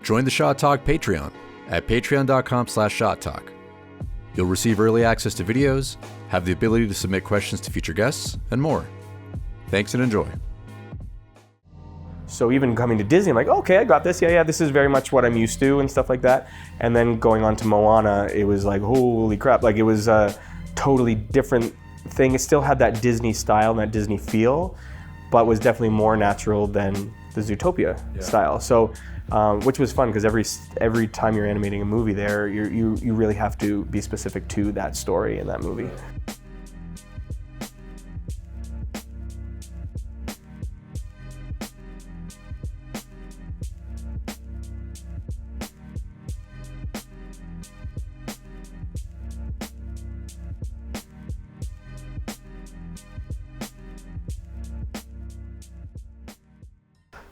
Join the Shot Talk Patreon at patreon.com/shottalk. You'll receive early access to videos, have the ability to submit questions to future guests, and more. Thanks and enjoy. So even coming to Disney, I'm like, okay, I got this. Yeah, this is very much what I'm used to and stuff like that. And then going on to Moana, it was like, holy crap. Like, it was a totally different thing. It still had that Disney style and that Disney feel, but was definitely more natural than the Zootopia style. So, which was fun because every time you're animating a movie there, you really have to be specific to that story in that movie.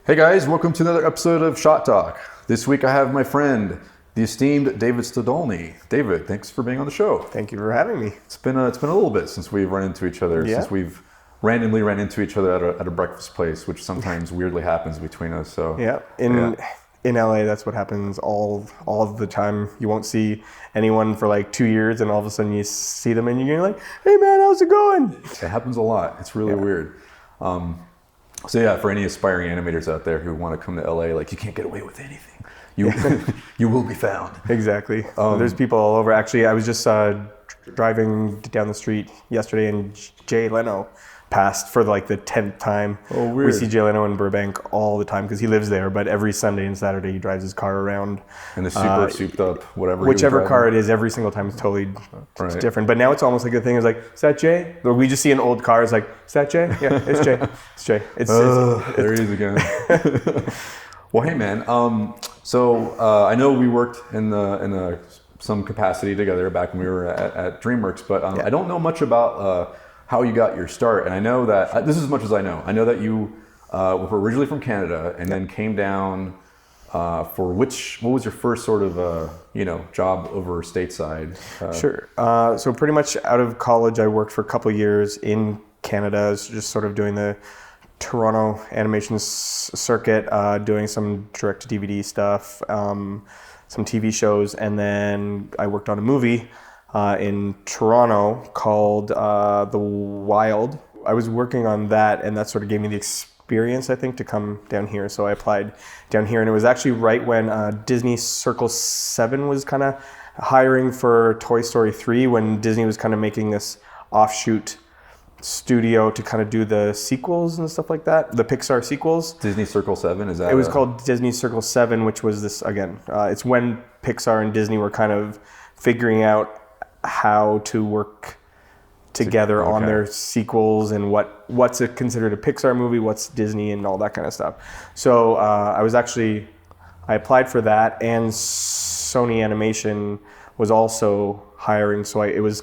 Hey guys, welcome to another episode of Shot Talk. This week I have my friend, the esteemed David Stodolny. David, thanks for being on the show. Thank you for having me. It's been a little bit since we've run into each other, since we've randomly ran into each other at a breakfast place, which sometimes weirdly happens between us. So in LA, that's what happens all of the time. You won't see anyone for like 2 years, and all of a sudden you see them, and you're like, "Hey man, how's it going?" It happens a lot. It's really weird. So yeah, for any aspiring animators out there who want to come to LA, like, you can't get away with anything. You will be found. Exactly. There's people all over. Actually, I was just driving down the street yesterday, and Jay Leno passed for like the 10th time. Oh, weird. We see Jay Leno in Burbank all the time because he lives there, but every Sunday and Saturday he drives his car around. And the super souped up, whichever car it is, every single time is totally different. But now it's almost like the thing is like, is that Jay? Or we just see an old car, it's like, is that Jay? Yeah, it's Jay. It's Jay. There he is again. Well, hey man. I know we worked in some capacity together back when we were at DreamWorks, but I don't know much about how you got your start. And I know that, this is as much as I know. I know that you were originally from Canada and then came down for what was your first sort of, job over stateside? Sure. So pretty much out of college, I worked for a couple of years in Canada, just sort of doing the Toronto animation circuit, doing some direct-to-DVD stuff, some TV shows, and then I worked on a movie in Toronto called The Wild. I was working on that, and that sort of gave me the experience, I think, to come down here. So I applied down here, and it was actually right when Disney Circle 7 was kind of hiring for Toy Story 3, when Disney was kind of making this offshoot studio to kind of do the sequels and stuff like that, the Pixar sequels. Disney Circle 7, is that? It was called Disney Circle 7, which was this, again, it's when Pixar and Disney were kind of figuring out how to work together on their sequels and what's considered a Pixar movie, what's Disney, and all that kind of stuff. So I applied for that, and Sony Animation was also hiring, so it was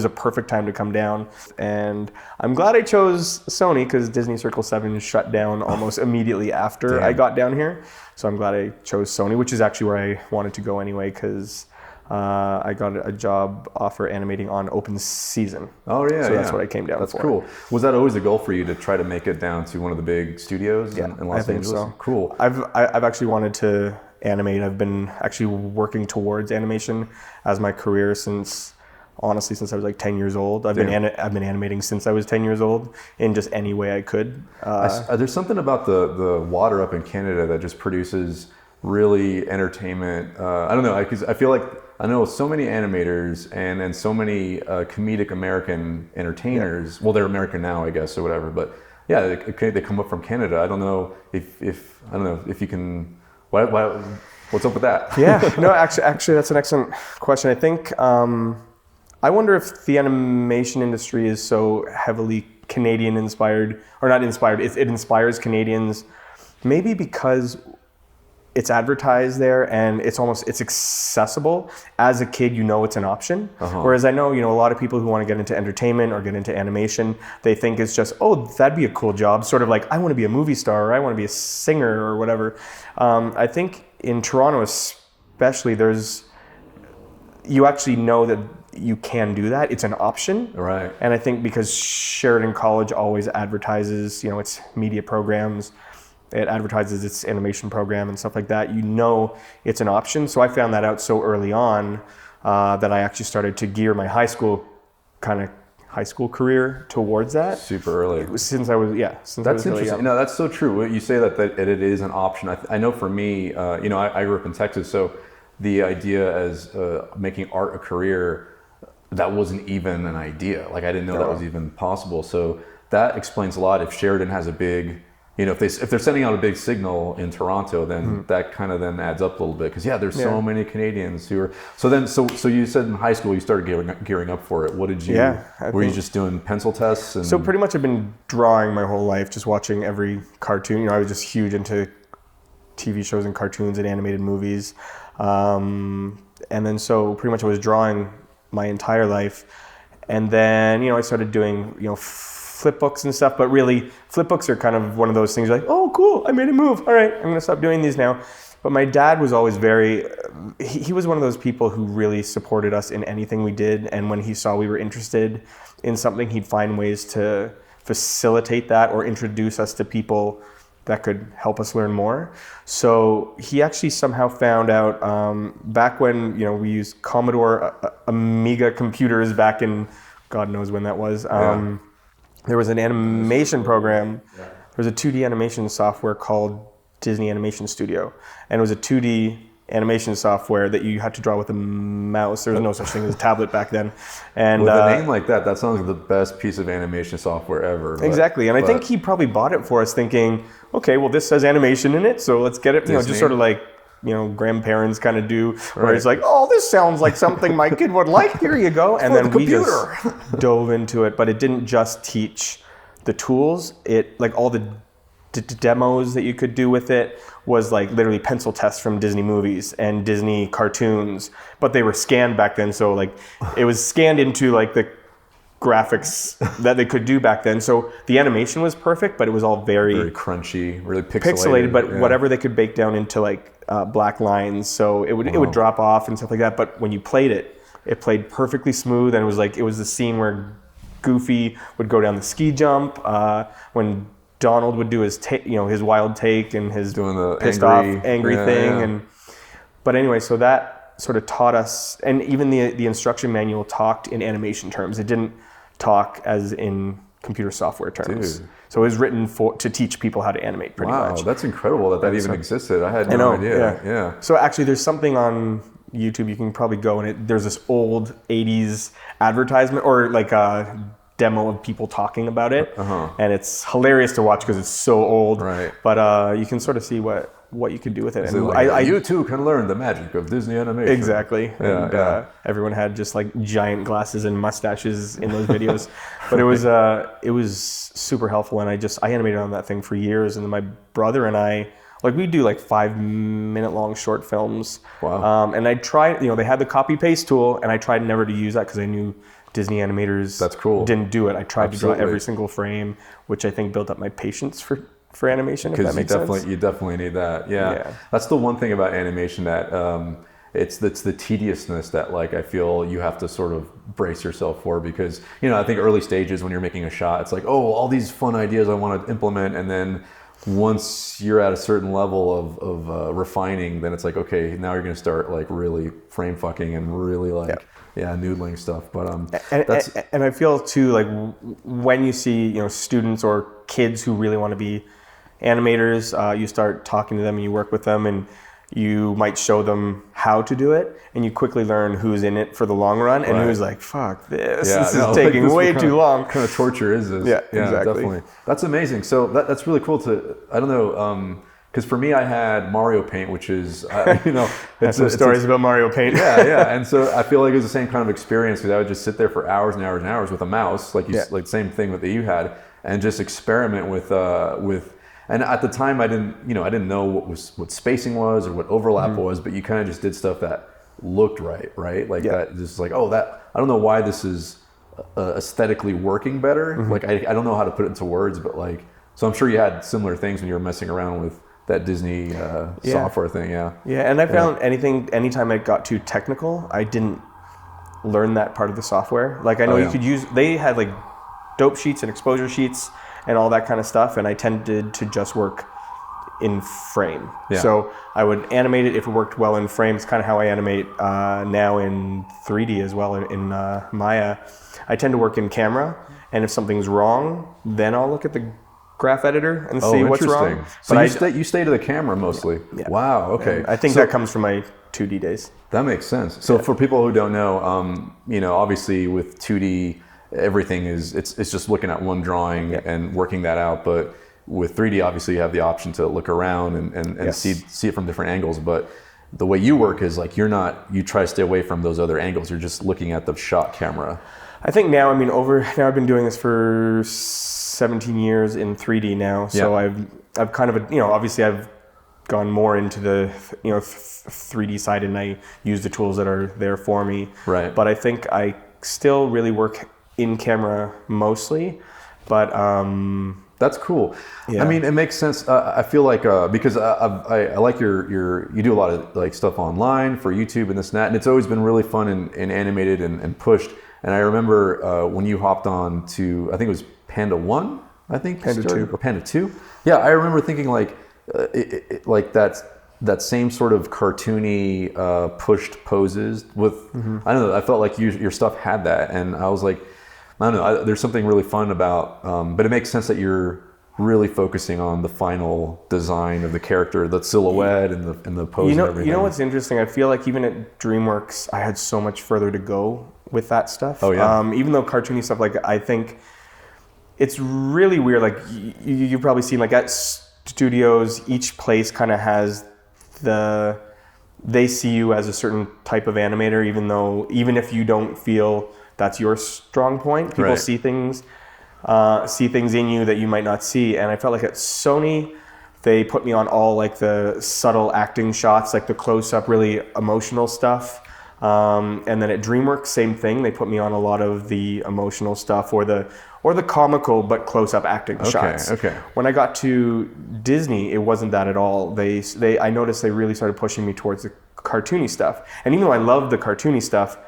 a perfect time to come down, and I'm glad I chose Sony because Disney Circle 7 shut down almost immediately after I got down here. So I'm glad I chose Sony, which is actually where I wanted to go anyway, because I got a job offer animating on open season. Oh yeah, so that's what I came down for. That's cool. Was that always a goal for you to try to make it down to one of the big studios in Los I think Angeles? So. Cool. I've actually wanted to animate. I've been actually working towards animation as my career since I was like 10 years old. I've been animating since I was 10 years old in just any way I could. There's something about the water up in Canada that just produces really entertainment. I don't know, because I feel like I know so many animators and then so many comedic American entertainers. Yeah. Well, they're American now, I guess, or whatever. But yeah, they come up from Canada. I don't know if you can. What's up with that? Yeah, no, actually, that's an excellent question. I think I wonder if the animation industry is so heavily Canadian inspired, or not inspired. It inspires Canadians, maybe because it's advertised there and it's accessible. As a kid, it's an option. Whereas I know, a lot of people who want to get into entertainment or get into animation, they think it's just, oh, that'd be a cool job. Sort of like, I want to be a movie star, or I want to be a singer or whatever. I think in Toronto especially, you actually know that you can do that. It's an option. Right. And I think because Sheridan College always advertises, its media programs, it advertises its animation program and stuff like that, you know it's an option. So I found that out so early on that I actually started to gear my high school career towards that. Super early. Since I was really young. No, that's so true. You say that it is an option. I know for me, I grew up in Texas, so the idea as making art a career, that wasn't even an idea. Like, I didn't know that was even possible. So that explains a lot. If Sheridan has a big, if they're sending out a big signal in Toronto, then that kind of then adds up a little bit. Because there's so many Canadians who are. So you said in high school you started gearing up for it. What did you? Were you just doing pencil tests? So pretty much I've been drawing my whole life, just watching every cartoon. I was just huge into TV shows and cartoons and animated movies, and then so pretty much I was drawing my entire life. And then, I started doing, flip books and stuff, but really flip books are kind of one of those things you're like, oh, cool, I made a move. All right, I'm going to stop doing these now. But my dad was always he was one of those people who really supported us in anything we did. And when he saw we were interested in something, he'd find ways to facilitate that or introduce us to people that could help us learn more. So he actually somehow found out back when we used Commodore Amiga computers back in God knows when that was. There was an animation program. There was a 2D animation software called Disney Animation Studio, and it was a 2D animation software that you had to draw with a mouse. There was no such thing as a tablet back then. And with a name like that sounds like the best piece of animation software ever. Exactly. And I think he probably bought it for us thinking, okay, well, this says animation in it, so let's get it, just sort of like, grandparents kind of do, where it's like, oh, this sounds like something my kid would like. Here you go. And then we just dove into it. But it didn't just teach the tools. It, like, all the demos that you could do with it was like literally pencil tests from Disney movies and Disney cartoons, but they were scanned back then. So like it was scanned into like the graphics that they could do back then. So the animation was perfect, but it was all very crunchy, really pixelated. But whatever they could bake down into like black lines, so it would drop off and stuff like that. But when you played it, it played perfectly smooth, and it was the scene where Goofy would go down the ski jump, when Donald would do his his wild take and his doing the pissed off angry thing. But anyway, so that sort of taught us, and even the instruction manual talked in animation terms. It didn't talk as in computer software terms. Dude. So it was written to teach people how to animate pretty much. Wow, that's incredible that even existed. I had no idea. Yeah. So actually there's something on YouTube, you can probably go, and there's this old 80s advertisement or like a demo of people talking about it, and it's hilarious to watch because it's so old. Right. But you can sort of see what you can do with it. And like, you too can learn the magic of Disney animation. Exactly. And everyone had just like giant glasses and mustaches in those videos. But it was super helpful, and I animated on that thing for years. And then my brother and I, like, we do like 5-minute long short films. Wow. And I tried, they had the copy paste tool, and I tried never to use that because I knew Disney animators didn't do it. I tried to draw every single frame, which I think built up my patience for animation, if that makes sense. You definitely need that. Yeah. That's the one thing about animation that it's the tediousness that, like, I feel you have to sort of brace yourself for, because, I think early stages when you're making a shot, it's like, oh, all these fun ideas I want to implement, and then once you're at a certain level of refining, then it's like, okay, now you're going to start like really frame fucking and really like noodling stuff. But and I feel too, like, when you see students or kids who really want to be animators, you start talking to them and you work with them, and you might show them how to do it, and you quickly learn who's in it for the long run and who's like, fuck this, this is taking way too long. What kind of torture is this? Yeah, exactly. Definitely. That's amazing. So that's really cool to, I don't know, because for me, I had Mario Paint, which is, it's some stories about Mario Paint. Yeah. And so I feel like it was the same kind of experience, because I would just sit there for hours and hours and hours with a mouse, like same thing that you had, and just experiment with. And at the time, I didn't know what spacing was or what overlap was, but you kind of just did stuff that looked right? Like that, just like, I don't know why this is aesthetically working better. Like I don't know how to put it into words, but like, so I'm sure you had similar things when you were messing around with that Disney software thing. Yeah, and I found anytime it got too technical, I didn't learn that part of the software. Like, I know you could use, they had like dope sheets and exposure sheets and all that kind of stuff, and I tended to just work in frame. Yeah. So I would animate it if it worked well in frame. It's kind of how I animate now in 3D as well in Maya. I tend to work in camera, and if something's wrong, then I'll look at the graph editor and see what's wrong. So you stay to the camera mostly. Yeah. Wow. Okay. And I think that comes from my 2D days. That makes sense. So for people who don't know, obviously with 2D, everything it's just looking at one drawing and working that out. But with 3D, obviously you have the option to look around and see it from different angles. But the way you work is like you try to stay away from those other angles. You're just looking at the shot camera. I think now I've been doing this for 17 years in 3D now. So I've kind of obviously I've gone more into the 3D side, and I use the tools that are there for me. Right. But I think I still really work in camera mostly. But that's cool. Yeah. I mean, it makes sense. I feel like because I like you do a lot of like stuff online for YouTube and this and that, and it's always been really fun and animated and pushed. And I remember when you hopped on to, I think it was Panda 1, I think? Panda 2. Or Panda 2. Yeah, I remember thinking like that same sort of cartoony pushed poses with, I don't know, I felt like your stuff had that. And I was like, I don't know, there's something really fun about, but it makes sense that you're really focusing on the final design of the character, the silhouette and the pose and everything. You know what's interesting? I feel like even at DreamWorks, I had so much further to go with that stuff. Oh, yeah. Even though cartoony stuff, like I think it's really weird. Like you've probably seen like at studios, each place kind of has they see you as a certain type of animator, even if you don't feel that's your strong point, people see things in you that you might not see. And I felt like at Sony, they put me on all like the subtle acting shots, like the close-up, really emotional stuff. And then at DreamWorks, same thing. They put me on a lot of the emotional stuff or the comical but close-up acting shots. Okay. When I got to Disney, it wasn't that at all. I noticed they really started pushing me towards the cartoony stuff. And even though I loved the cartoony stuff,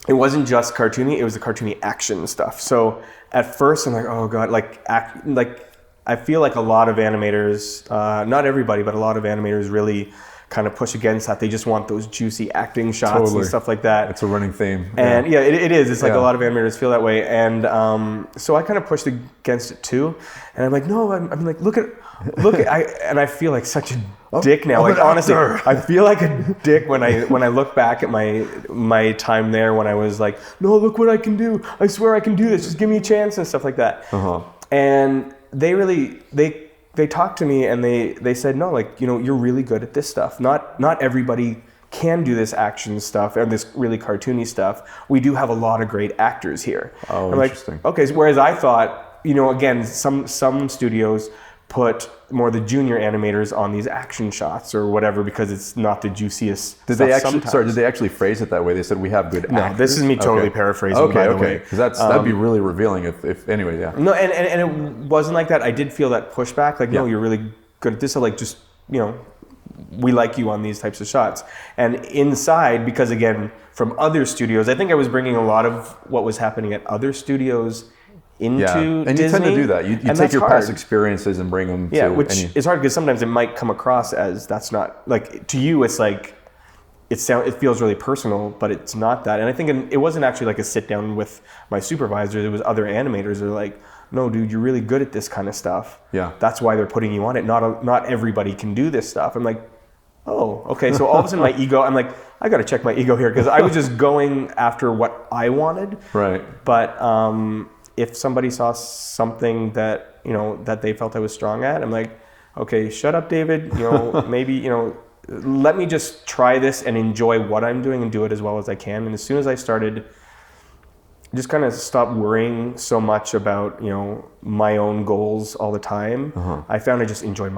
it wasn't just cartoony, it was the cartoony action stuff. So at first I'm like, oh God, I feel like a lot of animators, not everybody, but a lot of animators really kind of push against that. They just want those juicy acting shots and stuff like that. It's a running theme. And it is. It's like a lot of animators feel that way. And so I kind of pushed against it too. And I'm like, no, I'm like, look at, and I feel like such a dick now. Like honestly, I feel like a dick when I look back at my time there when I was like, no, look what I can do. I swear I can do this. Just give me a chance and stuff like that. And they talked to me and they said, no, like, you're really good at this stuff. Not everybody can do this action stuff and this really cartoony stuff. We do have a lot of great actors here. Oh, I'm interesting. Like, okay, so whereas I thought, again, some studios put more the junior animators on these action shots or whatever because it's not the juiciest did they actually phrase it that way? They said we have good actors? No, this is me totally paraphrasing, by the way. Because that'd be really revealing if anyway, yeah. No, and it wasn't like that. I did feel that pushback, like, no, you're really good at this. So like, just, we like you on these types of shots. And inside, because again, from other studios, I think I was bringing a lot of what was happening at other studios into and Disney. You tend to do that. You take your past experiences and bring them to... which is hard because sometimes it might come across as that's not... Like, to you, it's like... It feels really personal, but it's not that. And I think it wasn't actually like a sit down with my supervisor. It was other animators. They're like, no, dude, you're really good at this kind of stuff. Yeah. That's why they're putting you on it. Not everybody can do this stuff. I'm like, oh, okay. So all of a sudden my ego... I'm like, I got to check my ego here because I was just going after what I wanted. Right. But... if somebody saw something that, that they felt I was strong at, I'm like, okay, shut up, David. Maybe, let me just try this and enjoy what I'm doing and do it as well as I can. And as soon as I started, just kind of stop worrying so much about, my own goals all the time, I found I just enjoyed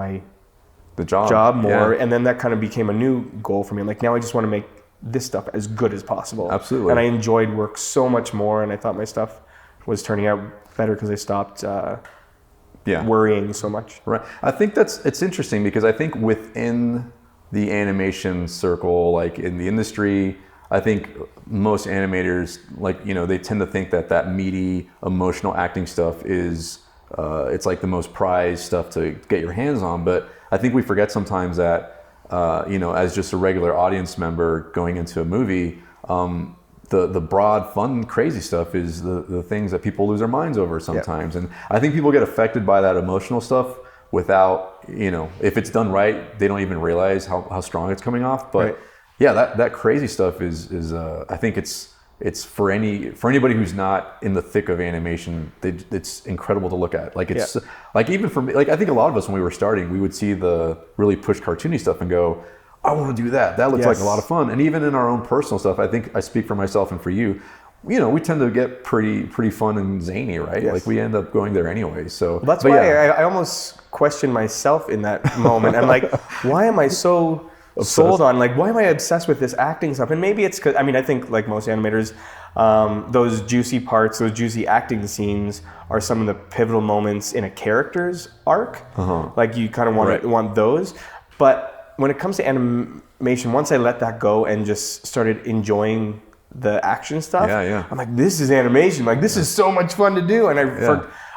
the job more. And then that kind of became a new goal for me. I'm like, now I just want to make this stuff as good as possible. Absolutely. And I enjoyed work so much more. And I thought my stuff was turning out better because I stopped worrying so much. Right. I think it's interesting because I think within the animation circle, like in the industry, I think most animators, like, they tend to think that meaty, emotional acting stuff is, it's like the most prized stuff to get your hands on. But I think we forget sometimes that, as just a regular audience member going into a movie, the broad, fun, crazy stuff is the things that people lose their minds over sometimes. And I think people get affected by that emotional stuff without, if it's done right, they don't even realize how strong it's coming off. But that crazy stuff is I think it's for anybody who's not in the thick of animation, it's incredible to look at. Like it's like, even for me, like I think a lot of us when we were starting, we would see the really push cartoony stuff and go, I want to do that. That looks like a lot of fun. And even in our own personal stuff, I think I speak for myself and for you, we tend to get pretty fun and zany, right? Like we end up going there anyway. So that's why I almost question myself in that moment. I'm like, why am I so sold on, like, why am I obsessed with this acting stuff? And maybe it's because, I think like most animators, those juicy parts, those juicy acting scenes are some of the pivotal moments in a character's arc. Like you kind of want those. But when it comes to animation, once I let that go and just started enjoying the action stuff, I'm like, this is animation. Like, this is so much fun to do. And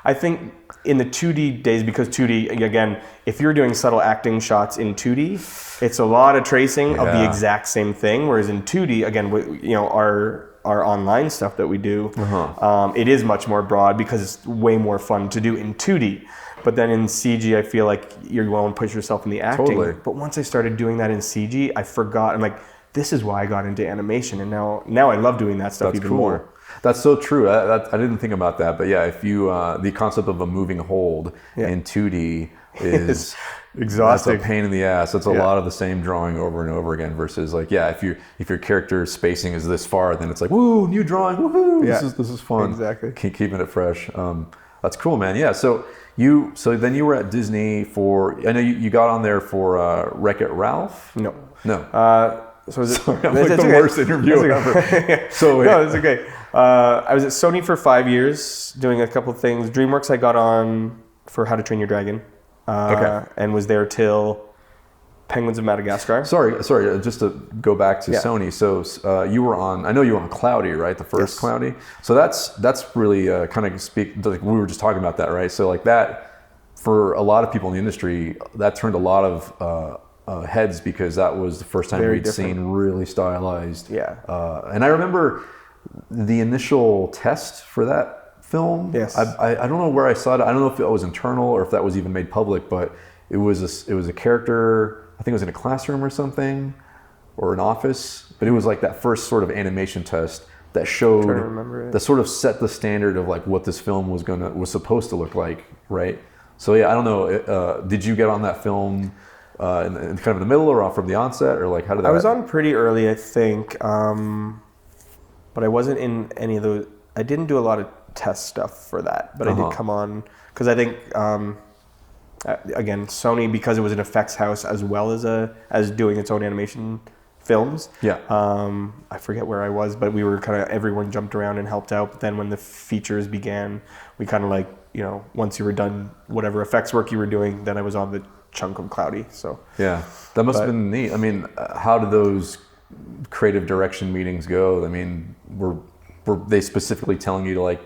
I think in the 2D days, because 2D, again, if you're doing subtle acting shots in 2D, it's a lot of tracing of the exact same thing. Whereas in 2D, again, our online stuff that we do, it is much more broad because it's way more fun to do in 2D. But then in CG, I feel like you're going to push yourself in the acting. Totally. But once I started doing that in CG, I forgot. I'm like, this is why I got into animation. And now I love doing that stuff even more. That's so true. I didn't think about that. But if you, the concept of a moving hold in 2D is exhausting. That's a pain in the ass. It's a lot of the same drawing over and over again versus like, if your character's spacing is this far, then it's like, woo, new drawing, woohoo, this is fun. Exactly. Keeping it fresh. That's cool, man. Yeah. So then you were at Disney I know you got on there for Wreck-It Ralph? No. So I'm like the worst interview ever. So no, it's okay. I was at Sony for 5 years doing a couple of things. DreamWorks I got on for How to Train Your Dragon. And was there till Penguins of Madagascar. Sorry, just to go back to Sony. So you were on, I know you were on Cloudy, right? The first Cloudy. So that's really kind of like we were just talking about that, right? So like that, for a lot of people in the industry, that turned a lot of heads because that was the first time we'd seen really stylized. And I remember the initial test for that film. I don't know where I saw it. I don't know if it was internal or if that was even made public, but it was a character, I think it was in a classroom or something, or an office, but it was like that first sort of animation test that showed, that sort of set the standard of like what this film was supposed to look like, right? So I don't know, did you get on that film in kind of in the middle or from the onset, or like how did that? I was on pretty early, I think, but I wasn't in any of those. I didn't do a lot of test stuff for that, but I did come on because I think again, Sony, because it was an effects house as well as doing its own animation films. I forget where I was, but we were everyone jumped around and helped out. But then when the features began, we kind of like, once you were done whatever effects work you were doing, then I was on the chunk of Cloudy. So that must have been neat. I mean, how did those creative direction meetings go? I mean, were they specifically telling you to like,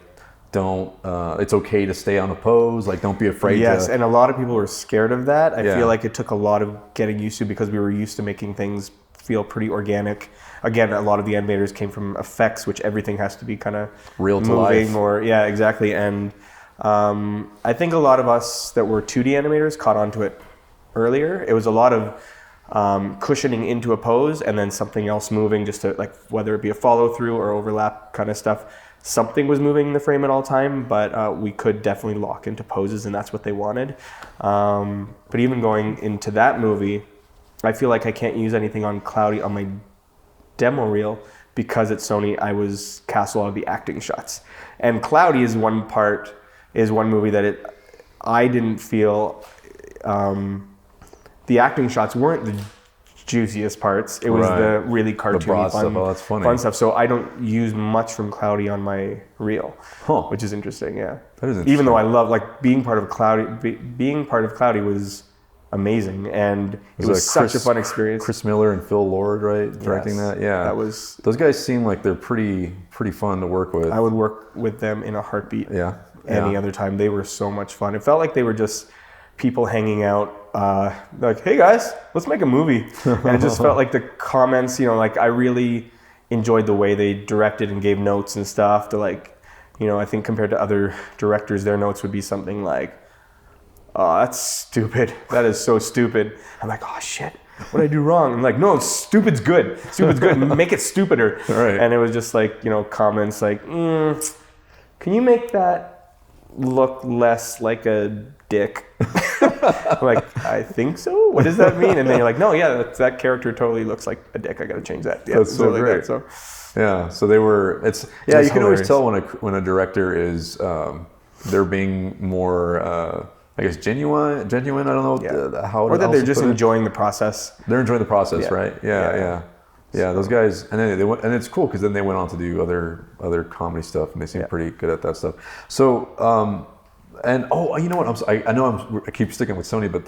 don't, it's okay to stay on a pose, like don't be afraid to... and a lot of people were scared of that. I feel like it took a lot of getting used to, because we were used to making things feel pretty organic. Again, a lot of the animators came from effects, which everything has to be kind of real to moving life. Exactly. And I think a lot of us that were 2D animators caught onto it earlier. It was a lot of cushioning into a pose and then something else moving, just to like, whether it be a follow through or overlap kind of stuff. Something was moving in the frame at all time, but we could definitely lock into poses, and that's what they wanted. But even going into that movie, I feel like I can't use anything on Cloudy on my demo reel because at Sony I was cast a lot of the acting shots. And Cloudy is one movie that I didn't feel the acting shots weren't the juiciest parts. It was the really cartoony, fun stuff. So I don't use much from Cloudy on my reel, which is interesting. That is interesting. Even though I love being part of Cloudy. Being part of Cloudy was amazing, and it was such a fun experience. Chris Miller and Phil Lord, right, directing that. That was. Those guys seem like they're pretty fun to work with. I would work with them in a heartbeat. Any other time. They were so much fun. It felt like they were just people hanging out like, hey guys, let's make a movie. And it just felt like the comments, like I really enjoyed the way they directed and gave notes and stuff. To like, I think compared to other directors, their notes would be something like, oh, that's stupid. That is so stupid. I'm like, oh shit, what did I do wrong? I'm like, no, stupid's good. Stupid's good. Make it stupider. Right. And it was just like, comments like, can you make that look less like a dick? I'm like, I think so. What does that mean? And then you're like, no, yeah, that character totally looks like a dick. I got to change that. Yeah, that's so great. Like that, so. Yeah. So they were. You can hilarious. Always tell when a director is they're being more. I guess genuine. I don't know how. Or that they're just enjoying the process. They're enjoying the process, right? Yeah. So. Those guys, and then they went, and it's cool because then they went on to do other comedy stuff, and they seem pretty good at that stuff. So, and you know what? I keep sticking with Sony, but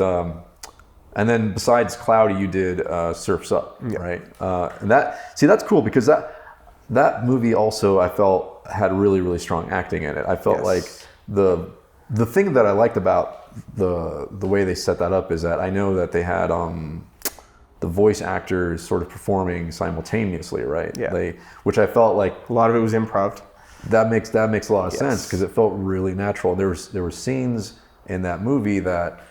and then besides Cloudy, you did Surf's Up, right? And that's cool because that movie also I felt had really, really strong acting in it. I felt like the thing that I liked about the way they set that up is that I know that they had the voice actors sort of performing simultaneously, right? Yeah. Which I felt like a lot of it was improv. That makes a lot of sense because it felt really natural. There were scenes in that movie that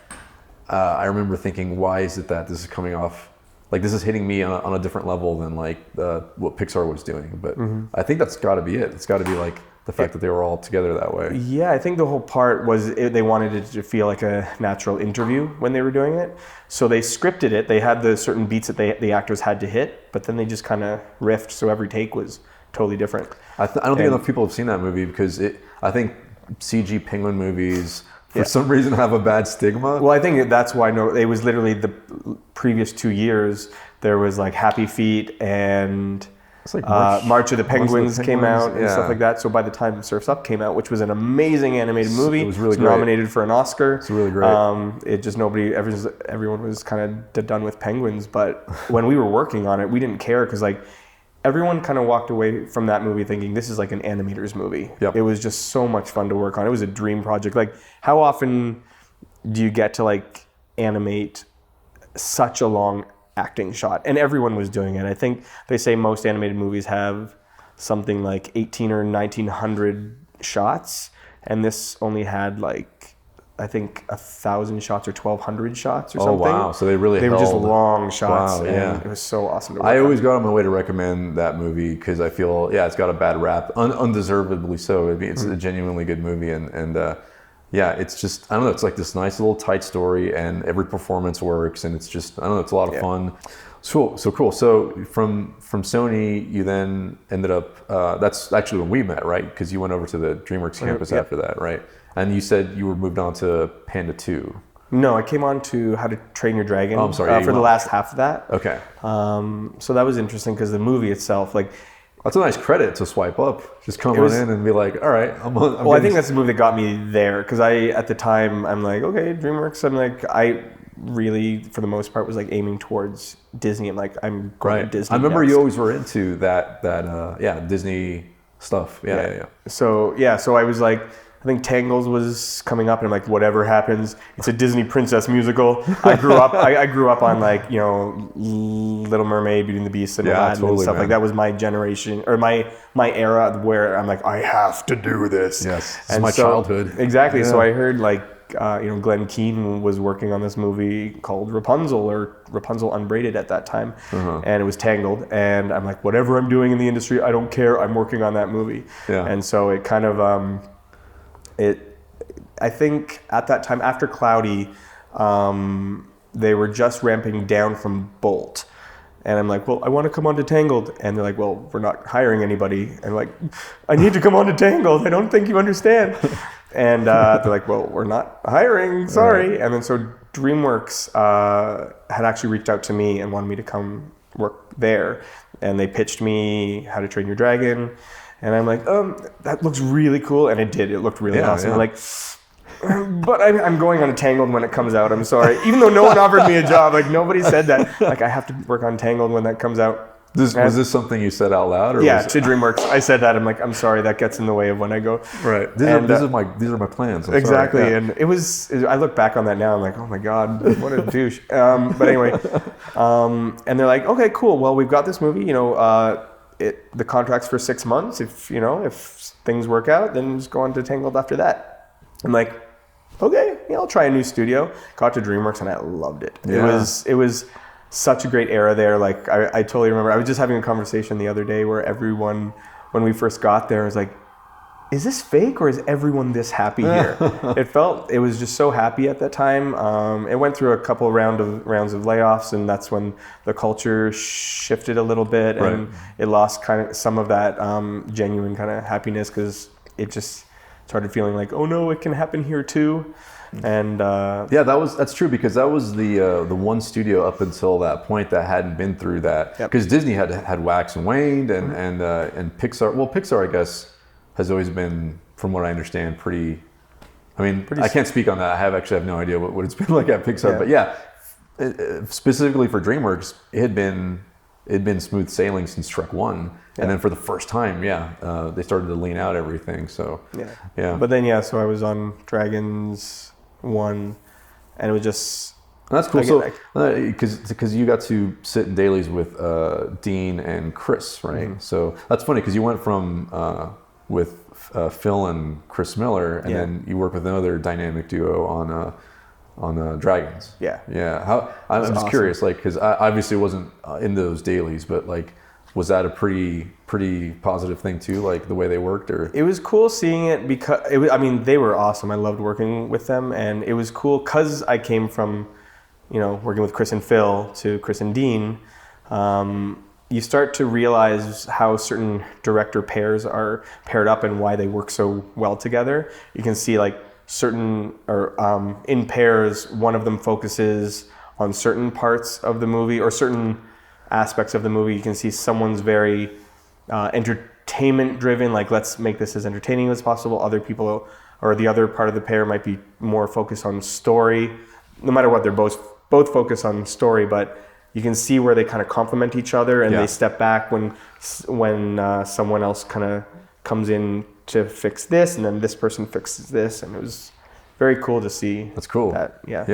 I remember thinking, why is it that this is coming off like this is hitting me on a different level than like what Pixar was doing? But I think that's got to be it. It's got to be like the fact that they were all together that way. Yeah, I think the whole part was they wanted it to feel like a natural interview when they were doing it. So they scripted it. They had the certain beats that the actors had to hit, but then they just kind of riffed. So every take was totally different. I don't think enough people have seen that movie because I think CG penguin movies for some reason have a bad stigma. Well, I think that's why it was literally the previous 2 years. There was like Happy Feet and it's like March of the Penguins came out and stuff like that. So by the time Surf's Up came out, which was an amazing animated movie, it was really great. Nominated for an Oscar. It's really great. It just everyone was kind of done with penguins. But when we were working on it, we didn't care because like everyone kind of walked away from that movie thinking this is like an animator's movie. Yep. It was just so much fun to work on. It was a dream project. Like how often do you get to like animate such a long acting shot? And everyone was doing it. I think they say most animated movies have something like 18 or 1900 shots, and this only had like I think 1,000 shots or 1,200 shots or something. Oh wow! So they were just long shots. Wow, and it was so awesome to work I on. always go out of my way to recommend that movie because I feel it's got a bad rap, undeservedly so. I mean, it's a genuinely good movie, and it's just I don't know. It's like this nice little tight story, and every performance works, and it's just I don't know. It's a lot of fun. So cool. So from Sony, you then ended up. That's actually when we met, right? Because you went over to the DreamWorks campus after that, right? And you said you were moved on to Panda 2. No, I came on to How to Train Your Dragon. Oh, I'm sorry. For the last half of that. Okay. So that was interesting because the movie itself, like. That's a nice credit to swipe up. Just come on in and be like, all right, I think that's the movie that got me there because at the time, I'm like, okay, DreamWorks. I'm like, I really, for the most part, was like aiming towards Disney. I'm like, I'm going to Disney. I remember you always were into that Disney stuff. Yeah. So I was like, I think Tangled was coming up, and I'm like, whatever happens, it's a Disney princess musical. I grew up on like Little Mermaid, Beauty and the Beast, and Aladdin and stuff like that. Was my generation or my era where I'm like, I have to do this. Yes, this is my childhood. Exactly. Yeah. So I heard like Glenn Keane was working on this movie called Rapunzel or Rapunzel Unbraided at that time, and it was Tangled. And I'm like, whatever I'm doing in the industry, I don't care. I'm working on that movie. Yeah. And so it kind of I think at that time, after Cloudy, they were just ramping down from Bolt. And I'm like, well, I want to come on to Tangled. And they're like, well, we're not hiring anybody. And I'm like, I need to come on to Tangled. I don't think you understand. And they're like, well, we're not hiring. Sorry. Right. And then so DreamWorks had actually reached out to me and wanted me to come work there. And they pitched me How to Train Your Dragon. And I'm like, that looks really cool. And it did. It looked really awesome. Yeah. I'm like, but I'm going on Tangled when it comes out. I'm sorry. Even though no one offered me a job, like nobody said that. Like I have to work on Tangled when that comes out. Was this something you said out loud? Or yeah, to DreamWorks. I said that. I'm like, I'm sorry, that gets in the way of when I go. Right. These are my plans. I'm exactly. sorry. Yeah. And I look back on that now. I'm like, oh my god, what a douche. But anyway, and they're like, okay, cool. Well, we've got this movie. The contract's for 6 months. If things work out, then just go on to Tangled after that. I'm like, okay, yeah, I'll try a new studio. Got to DreamWorks and I loved it. Yeah. It was such a great era there. Like I totally remember. I was just having a conversation the other day where everyone, when we first got there, was like, is this fake or is everyone this happy here? It was just so happy at that time. It went through a couple rounds of layoffs, and that's when the culture shifted a little bit, and it lost kind of some of that genuine kind of happiness, because it just started feeling like, oh no, it can happen here too. And that's true, because that was the one studio up until that point that hadn't been through that, because Disney had waxed and waned, and Pixar. Well, Pixar, I guess, has always been, from what I understand, pretty. I mean, I can't speak on that. I have no idea what it's been like at Pixar, but yeah, specifically for DreamWorks, it had been smooth sailing since Shrek 1. And then for the first time, they started to lean out everything. So yeah. But then so I was on Dragons 1, and it was just. That's cool. So because you got to sit in dailies with Dean and Chris, right? Mm-hmm. So that's funny, because you went from with Phil and Chris Miller, and then you work with another dynamic duo on Dragons. Yeah. I'm just curious, like, because I obviously wasn't in those dailies, but like, was that a pretty positive thing too, like the way they worked? Or it was cool seeing it, because they were awesome. I loved working with them, and it was cool because I came from, working with Chris and Phil to Chris and Dean. You start to realize how certain director pairs are paired up and why they work so well together. You can see like in pairs, one of them focuses on certain parts of the movie or certain aspects of the movie. You can see someone's very entertainment driven, like let's make this as entertaining as possible. Other people, or the other part of the pair, might be more focused on story. No matter what, they're both focus on story, but you can see where they kind of complement each other, and they step back when someone else kind of comes in to fix this, and then this person fixes this, and it was very cool to see. That's cool. Yeah.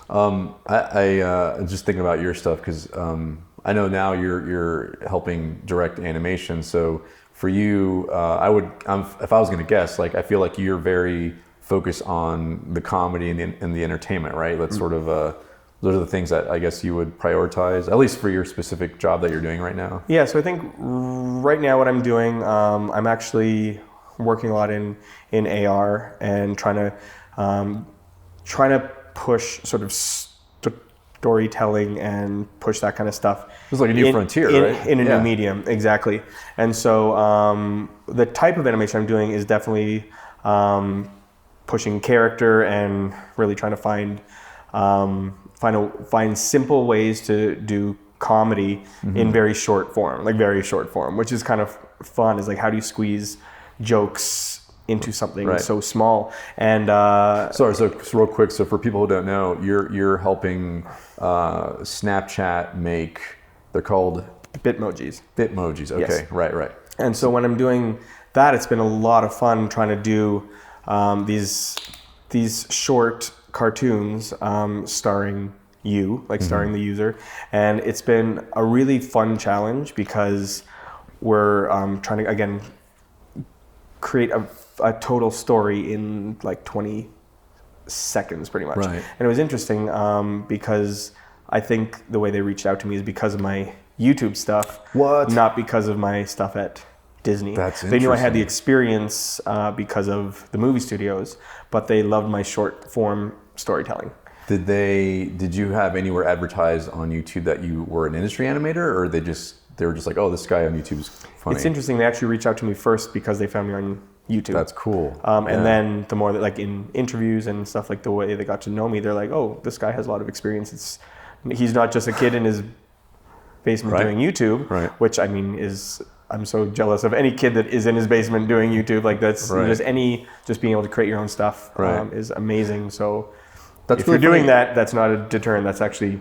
I just thinking about your stuff, because I know now you're helping direct animation. So for you, if I was going to guess, like I feel like you're very focused on the comedy and the entertainment, right? That's sort of those are the things that I guess you would prioritize, at least for your specific job that you're doing right now. Yeah, so I think right now what I'm doing, I'm actually working a lot in AR and trying to push sort of storytelling and push that kind of stuff. It's like a new frontier, right? In a new medium, exactly. And so the type of animation I'm doing is definitely pushing character and really trying to find simple ways to do comedy in very short form, which is kind of fun. Is like, how do you squeeze jokes into something so small? And so real quick, so for people who don't know, you're helping Snapchat make, they're called Bitmojis. Bitmojis, okay, yes. Right. And so when I'm doing that, it's been a lot of fun trying to do these short cartoons starring you, like starring the user, and it's been a really fun challenge, because we're trying to again create a total story in like 20 seconds pretty much. Right. And it was interesting because I think the way they reached out to me is because of my YouTube stuff. What? Not because of my stuff at Disney. That's interesting. They knew I had the experience because of the movie studios, but they loved my short form storytelling. Did you have anywhere advertised on YouTube that you were an industry animator, or they were just like, oh, this guy on YouTube's funny? It's interesting. They actually reached out to me first because they found me on YouTube. That's cool. And then the more that, like in interviews and stuff, like the way they got to know me, they're like, oh, this guy has a lot of experience. He's not just a kid in his basement doing YouTube, which I mean I'm so jealous of any kid that is in his basement doing YouTube. Like that's just being able to create your own stuff is amazing. So if you're doing that, that's not a deterrent. That's actually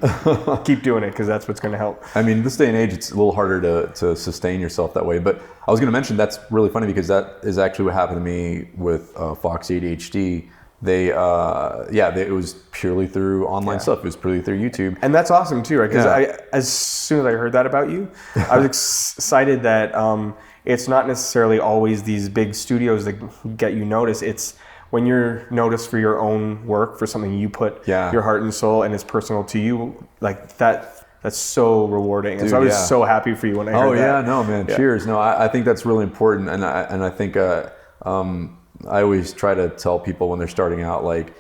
keep doing it because that's what's going to help. I mean, this day and age, it's a little harder to sustain yourself that way. But I was going to mention that's really funny because that is actually what happened to me with Fox ADHD. It was purely through online stuff. It was purely through YouTube. And that's awesome too, right? Because as soon as I heard that about you, I was excited that it's not necessarily always these big studios that get you noticed. It's when you're noticed for your own work, for something you put your heart and soul and it's personal to you, like that's so rewarding. And so I was so happy for you when I heard that. Oh yeah, no man, cheers. No, I think that's really important. And I think I always try to tell people when they're starting out, like,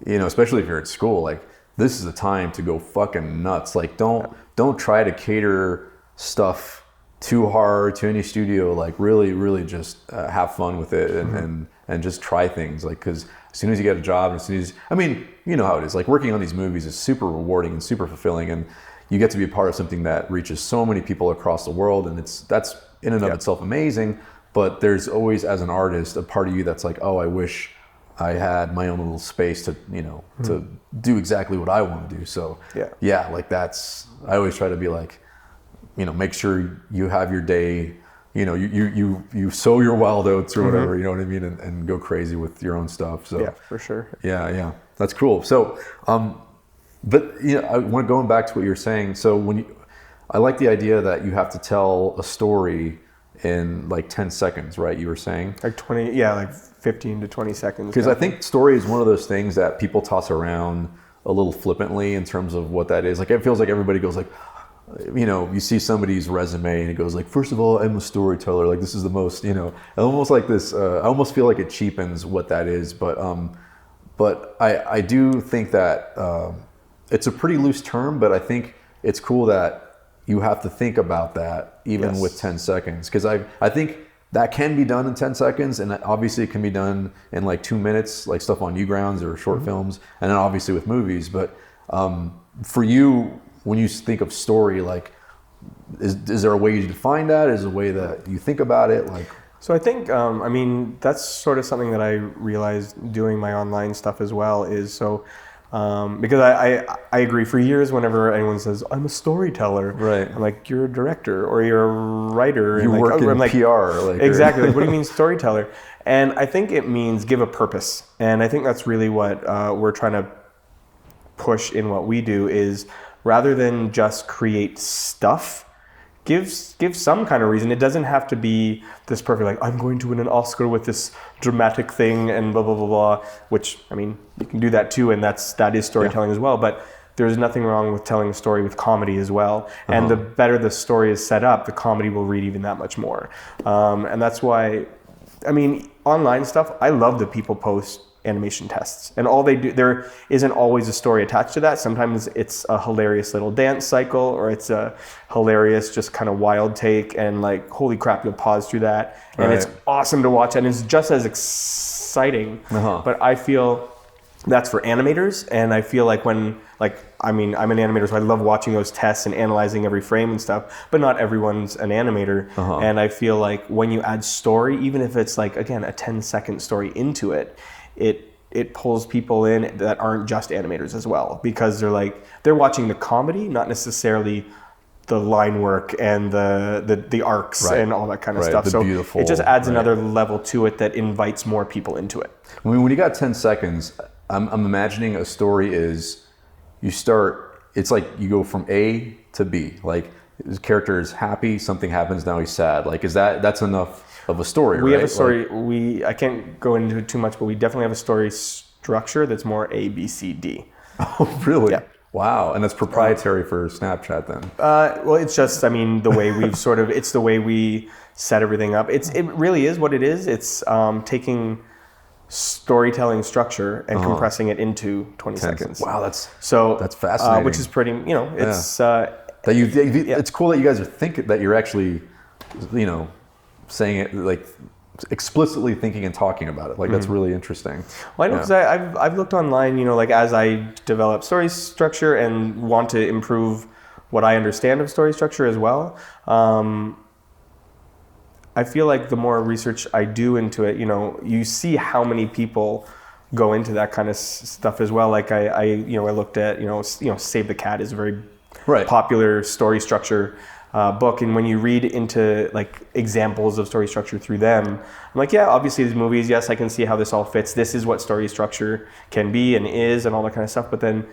you know, especially if you're at school, like this is the time to go fucking nuts. Like don't try to cater stuff too hard to any studio. Like really just have fun with it and just try things, like, because as soon as you get a job, and as soon as, I mean, you know how it is, like working on these movies is super rewarding and super fulfilling, and you get to be a part of something that reaches so many people across the world, and that's in and of itself amazing. But there's always, as an artist, a part of you that's like, oh, I wish I had my own little space to, you know, to do exactly what I want to do. So like that's, I always try to be like, you know, make sure you have your day, you know, you sow your wild oats or whatever, you know what I mean, and go crazy with your own stuff. So yeah, for sure. Yeah, that's cool. So, but you know, going back to what you're saying. So I like the idea that you have to tell a story in like 10 seconds, right? You were saying like 20, like 15 to 20 seconds. Because I think story is one of those things that people toss around a little flippantly in terms of what that is. Like it feels like everybody goes like, you know, you see somebody's resume and it goes like, first of all, I'm a storyteller. Like this is the most, you know, almost like this. I almost feel like it cheapens what that is. But I do think that it's a pretty loose term. But I think it's cool that you have to think about that even with 10 seconds. Because I think that can be done in 10 seconds, and obviously it can be done in like 2 minutes, like stuff on Newgrounds or short films, and then obviously with movies. But for you, when you think of story, like, is there a way you define that? Is there a way that you think about it? Like, so I think, I mean, that's sort of something that I realized doing my online stuff as well is because I agree, for years whenever anyone says I'm a storyteller, right, I'm like, you're a director or you're a writer. You work in PR. Like, exactly. Like, what do you mean storyteller? And I think it means give a purpose. And I think that's really what we're trying to push in what we do is, rather than just create stuff, give some kind of reason. It doesn't have to be this perfect, like, I'm going to win an Oscar with this dramatic thing and blah, blah, blah, blah, which, I mean, you can do that too, and that is storytelling as well. But there's nothing wrong with telling a story with comedy as well. And the better the story is set up, the comedy will read even that much more. And that's why, I mean, online stuff, I love that people post animation tests, and all they do, there isn't always a story attached to that. Sometimes it's a hilarious little dance cycle, or it's a hilarious just kind of wild take, and like, holy crap, you'll pause through that, and it's awesome to watch, and it's just as exciting. But I feel that's for animators, and I feel like when, like, I mean, I'm an animator, so I love watching those tests and analyzing every frame and stuff, but not everyone's an animator. And I feel like when you add story, even if it's like, again, a 10-second story into it, it pulls people in that aren't just animators as well, because they're watching the comedy, not necessarily the line work and the arcs and all that kind of stuff. So it just adds another level to it that invites more people into it. I mean, when you got 10 seconds, I'm imagining a story is, it's like you go from A to B. Like, his character is happy, something happens, now he's sad. Like, that's enough of a story, we right? have a story. I can't go into it too much, but we definitely have a story structure that's more A, B, C, D. Oh, really? Yeah. Wow. And that's proprietary for Snapchat then? Well, it's just, I mean, the way we've it's the way we set everything up. It really is what it is. It's taking storytelling structure and compressing it into 20 seconds. Wow, that's fascinating. Which is pretty, you know, it's... It's cool that you guys are thinking, that you're actually, you know, saying it, like, explicitly thinking and talking about it. Like, that's really interesting. Well, I know, because I've looked online, you know, like, as I develop story structure and want to improve what I understand of story structure as well. I feel like the more research I do into it, you know, you see how many people go into that kind of stuff as well. Like I looked at, Save the Cat is a very popular story structure book, and when you read into like examples of story structure through them, I'm like, yeah, obviously these movies, yes, I can see how this all fits. This is what story structure can be and is, and all that kind of stuff. But then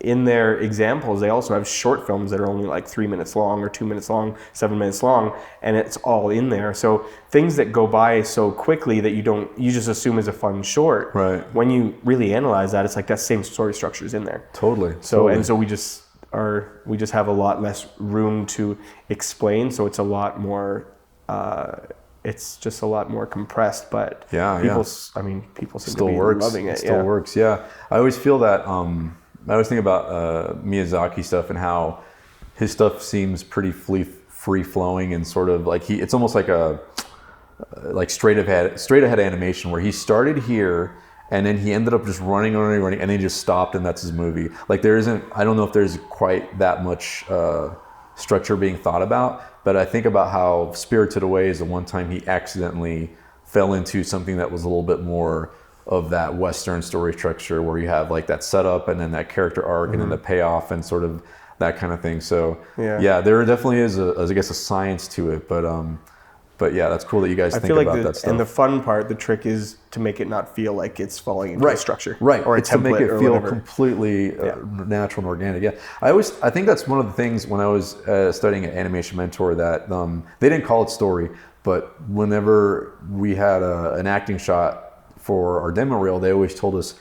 in their examples, they also have short films that are only like 3 minutes long or 2 minutes long, 7 minutes long, and it's all in there. So things that go by so quickly that you just assume is a fun short. Right. When you really analyze that, it's like that same story structure is in there. Totally. And so we just have a lot less room to explain. So it's a lot more. It's just a lot more compressed, but people seem still to be loving it. It still works. Yeah, I always feel that. I always think about Miyazaki stuff and how his stuff seems pretty free flowing and sort of like it's almost like a straight ahead animation where he started here and then he ended up just running and then he just stopped and that's his movie. Like I don't know if there's quite that much structure being thought about, but I think about how Spirited Away is the one time he accidentally fell into something that was a little bit more of that Western story structure where you have like that setup and then that character arc and then the payoff and sort of that kind of thing. So yeah there definitely is a science to it, but yeah, that's cool that you guys think about that stuff. And the fun part, the trick is to make it not feel like it's falling into a structure, or a template, to make it feel whatever. Completely natural and organic. Yeah, I think that's one of the things when I was studying at Animation Mentor that they didn't call it story, but whenever we had an acting shot for our demo reel, they always told us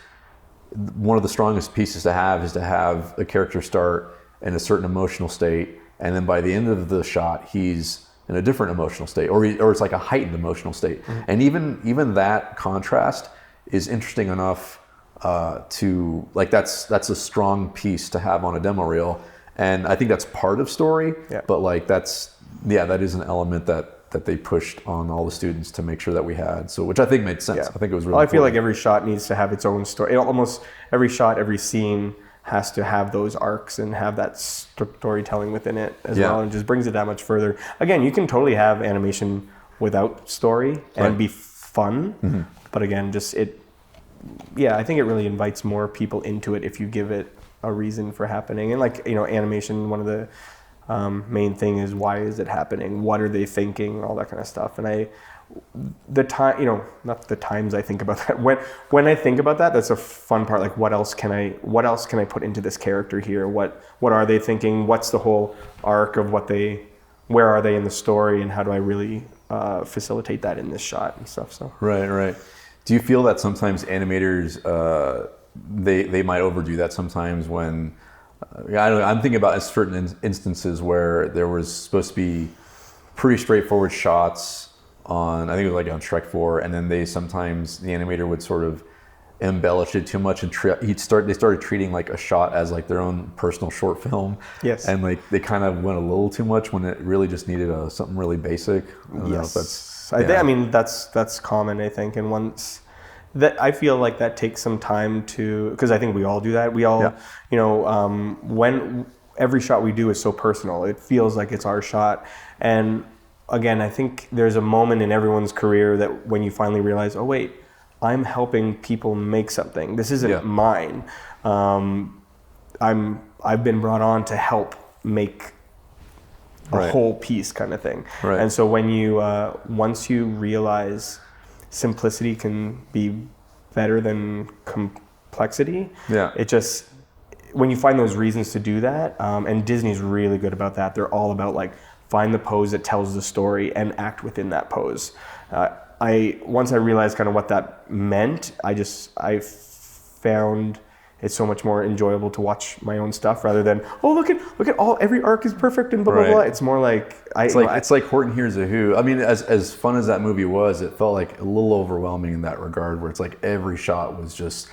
one of the strongest pieces to have is to have a character start in a certain emotional state, and then by the end of the shot, he's in a different emotional state, or it's like a heightened emotional state. Mm-hmm. And even that contrast is interesting enough to like that's a strong piece to have on a demo reel, and I think that's part of story. Yeah. But like that is an element that they pushed on all the students to make sure that we had. So, which I think made sense. I think it was really. I feel like every shot needs to have its own story. Almost every shot, every scene has to have those arcs and have that storytelling within it as well, and just brings it that much further. Again, you can totally have animation without story and be fun, but again, I think it really invites more people into it if you give it a reason for happening. And like, animation, one of the main thing is, why is it happening? What are they thinking? All that kind of stuff. And not the times I think about that. When I think about that, that's a fun part. Like, what else can I put into this character here? What are they thinking? What's the whole arc of where are they in the story, and how do I really facilitate that in this shot and stuff? So right. Do you feel that sometimes animators they might overdo that sometimes when? I'm thinking about certain instances where there was supposed to be pretty straightforward shots on, I think it was like on Shrek 4, and then the animator would sort of embellish it too much, and they started treating like a shot as like their own personal short film. Yes. And like they kind of went a little too much when it really just needed something really basic. I don't know if that's. That's common, I think, and once. That I feel like that takes some time because I think we all do that. We all, when every shot we do is so personal, it feels like it's our shot. And again, I think there's a moment in everyone's career that when you finally realize, oh wait, I'm helping people make something. This isn't mine. I've been brought on to help make a whole piece, kind of thing. Right. And so when you once you realize simplicity can be better than complexity. It just, when you find those reasons to do that, and Disney's really good about that. They're all about like, find the pose that tells the story and act within that pose. Once I realized kind of what that meant, I found it's so much more enjoyable to watch my own stuff rather than, look at every arc is perfect and blah blah blah. It's more like it's like Horton Hears a Who. I mean, as fun as that movie was, it felt like a little overwhelming in that regard, where it's like every shot was just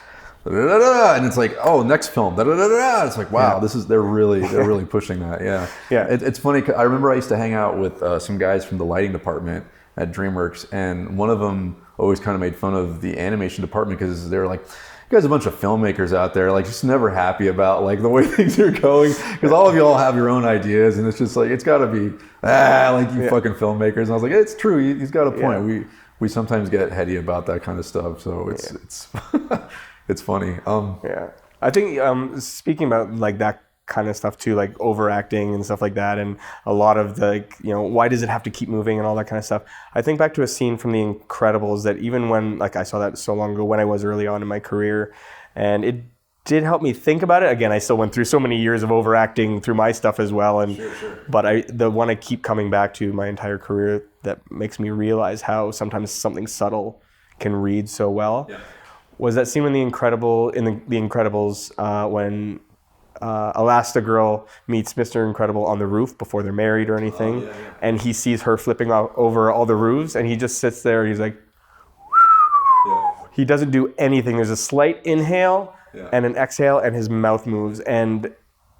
da, da, da, da, and it's like, next film da, da, da, da. It's like, wow, they're really pushing that. It's funny. I remember I used to hang out with some guys from the lighting department at DreamWorks, and one of them always kind of made fun of the animation department because they were like, you guys are a bunch of filmmakers out there, like just never happy about like the way things are going, because all of you all have your own ideas, and it's just like, it's got to be like you fucking filmmakers. And I was like, it's true, he's got a point. we sometimes get heady about that kind of stuff. So it's it's funny. Yeah, I think speaking about like that kind of stuff too, like overacting and stuff like that, and a lot of the, like, you know, why does it have to keep moving and all that kind of stuff. I think back to a scene from The Incredibles that even when, like, I saw that so long ago when I was early on in my career, and it did help me think about it. Again, I still went through so many years of overacting through my stuff as well, and but the one I keep coming back to my entire career that makes me realize how sometimes something subtle can read so well was that scene when The Incredibles when Elastigirl meets Mr. Incredible on the roof before they're married or anything, and he sees her flipping over all the roofs, and he just sits there and he's like, he doesn't do anything. There's a slight inhale and an exhale, and his mouth moves. And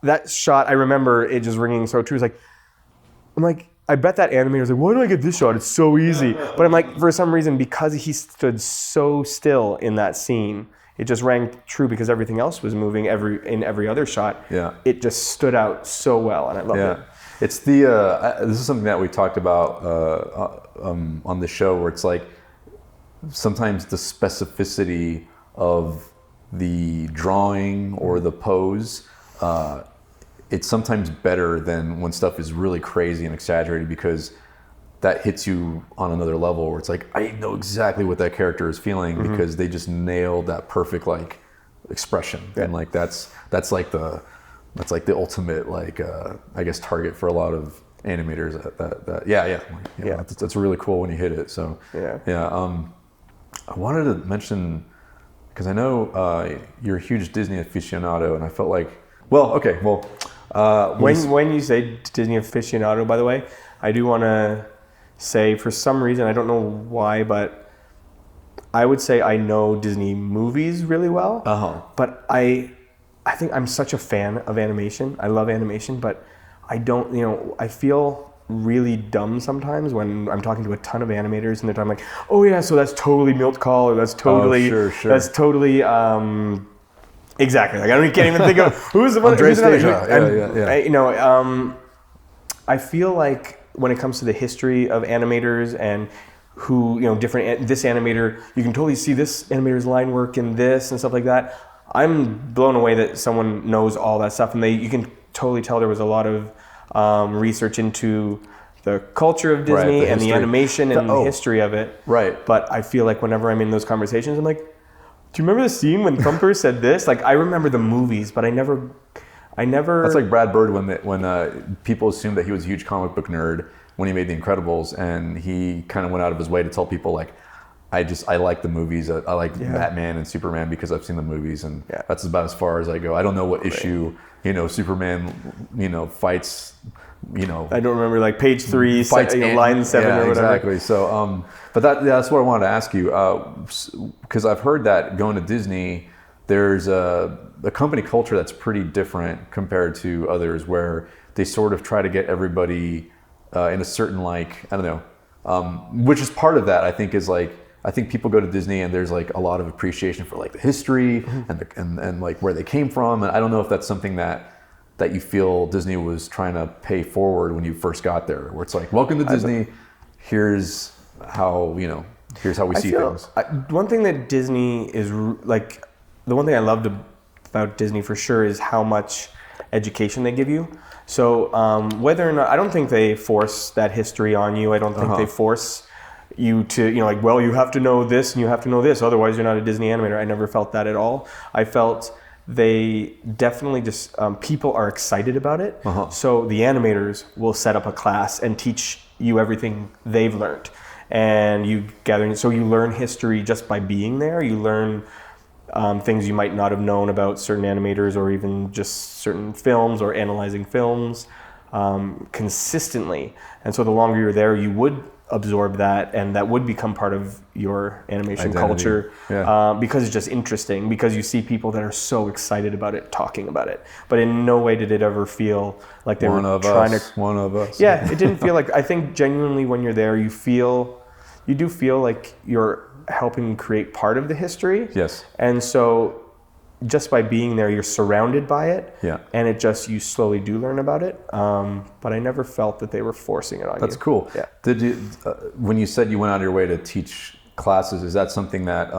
that shot, I remember it just ringing so true. I'm like, I bet that animator's like, why do I get this shot? It's so easy. But I'm like, for some reason, because he stood so still in that scene, it just rang true because everything else was moving in every other shot. Yeah. It just stood out so well, and I loved it. It's the, this is something that we talked about on the show, where it's like, sometimes the specificity of the drawing or the pose, it's sometimes better than when stuff is really crazy and exaggerated, because that hits you on another level where it's like, I know exactly what that character is feeling because they just nailed that perfect like expression. And like that's like the ultimate like I guess target for a lot of animators. That's really cool when you hit it. So I wanted to mention, because I know you're a huge Disney aficionado, and I felt like, when you say Disney aficionado, by the way, I do want to say, for some reason, I don't know why, but I would say I know Disney movies really well. But I think I'm such a fan of animation. I love animation, but I don't, I feel really dumb sometimes when I'm talking to a ton of animators and they're talking like, oh yeah, so that's totally Milt Kahl, or that's totally, that's totally, exactly. Like I can't even think of who's the one. I feel like when it comes to the history of animators and who, this animator, you can totally see this animator's line work in this and stuff like that. I'm blown away that someone knows all that stuff, and you can totally tell there was a lot of research into the culture of Disney and the animation and the history of it. Right. But I feel like whenever I'm in those conversations, I'm like, do you remember the scene when Thumper said this? Like, I remember the movies, but I never. That's like Brad Bird when people assumed that he was a huge comic book nerd when he made The Incredibles, and he kind of went out of his way to tell people like, I like the movies. I like Batman and Superman because I've seen the movies, and that's about as far as I go. I don't know what issue Superman fights. I don't remember, like page 3, line 7 or whatever. Exactly. So, but that's what I wanted to ask you, because I've heard that going to Disney, there's a company culture that's pretty different compared to others, where they sort of try to get everybody in a certain which is part of that. I think people go to Disney and there's like a lot of appreciation for like the history and like where they came from, and I don't know if that's something that you feel Disney was trying to pay forward when you first got there, where it's like, welcome to Disney, here's how we see things. One thing that Disney is like, the one thing I loved about Disney for sure is how much education they give you. So whether or not, I don't think they force that history on you. I don't think they force you to, you have to know this and you have to know this, otherwise you're not a Disney animator. I never felt that at all. I felt they definitely just, people are excited about it. So the animators will set up a class and teach you everything they've learned. And you learn history just by being there. You learn things you might not have known about certain animators, or even just certain films, or analyzing films consistently. And so the longer you're there, you would absorb that, and that would become part of your animation culture, because it's just interesting, because you see people that are so excited about it, talking about it. But in no way did it ever feel like they were trying to... One of us. Yeah, it didn't feel like... I think genuinely when you're there, you do feel like you're helping create part of the history. Yes. And so just by being there, you're surrounded by it, and you slowly do learn about it. But I never felt that they were forcing it on you. That's cool. Yeah. Did you, when you said you went out of your way to teach classes, is that something that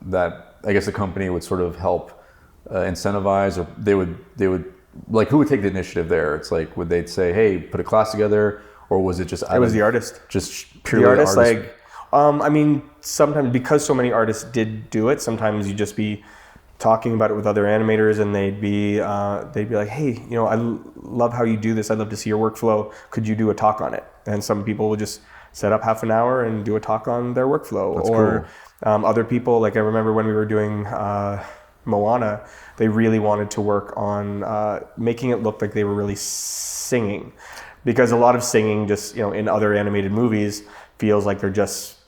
that I guess the company would sort of help incentivize, or they would like, who would take the initiative there? It's like, would they say, hey, put a class together, or was it just it was the artist, just purely the artist? Like, I mean, sometimes because so many artists did do it, sometimes you'd just be talking about it with other animators, and they'd be like, hey, I love how you do this. I'd love to see your workflow. Could you do a talk on it? And some people would just set up half an hour and do a talk on their workflow. That's or cool. Other people, like I remember when we were doing Moana, they really wanted to work on making it look like they were really singing, because a lot of singing just, in other animated movies feels like they're just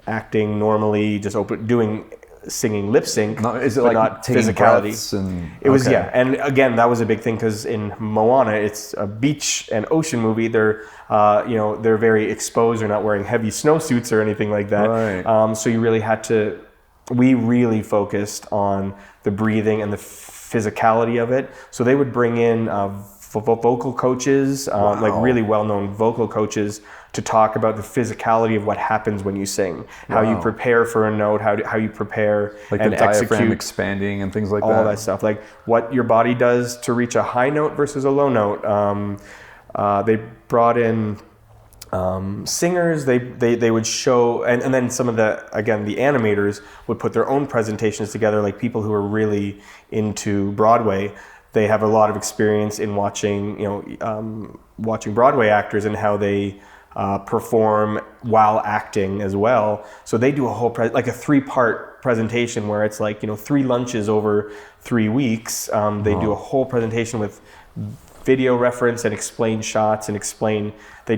acting normally, just doing singing lip sync, is it but like not taking physicality. And it was, and again, that was a big thing, because in Moana, it's a beach and ocean movie. They're they're very exposed. They're not wearing heavy snowsuits or anything like that. Right. So you really had to. We really focused on the breathing and the physicality of it. So they would bring in vocal coaches, like really well-known vocal coaches, to talk about the physicality of what happens when you sing, how you prepare for a note, how you prepare like and the diaphragm execute, expanding and things like all that stuff, like what your body does to reach a high note versus a low note. They brought in singers. They would show, and then some of the animators would put their own presentations together, like people who are really into Broadway. They have a lot of experience in watching Broadway actors and how they perform while acting as well. So they do a whole like a 3-part presentation where it's like 3 lunches over 3 weeks. They do a whole presentation with video reference and explain shots and explain. They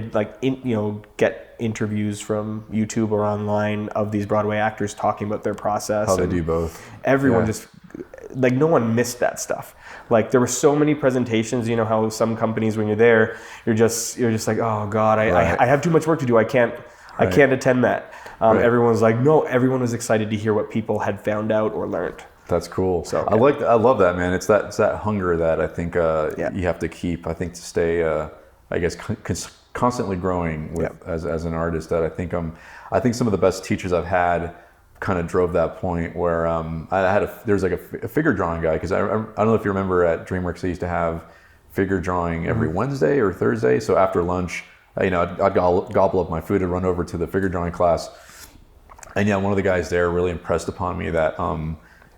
get interviews from YouTube or online of these Broadway actors talking about their process. How they do both. Everyone just like, no one missed that stuff. Like, there were so many presentations. You know how some companies, when you're there, you're just like, oh God, I have too much work to do. I can't attend that. Everyone's like, no. Everyone was excited to hear what people had found out or learned. That's cool. So I love that, man. It's that hunger that I think you have to keep. I think to stay, I guess, constantly growing with as an artist. That I think some of the best teachers I've had kind of drove that point where there's like a figure drawing guy, because I don't know if you remember at DreamWorks, they used to have figure drawing every Wednesday or Thursday. So after lunch, I'd gobble up my food and run over to the figure drawing class. And one of the guys there really impressed upon me that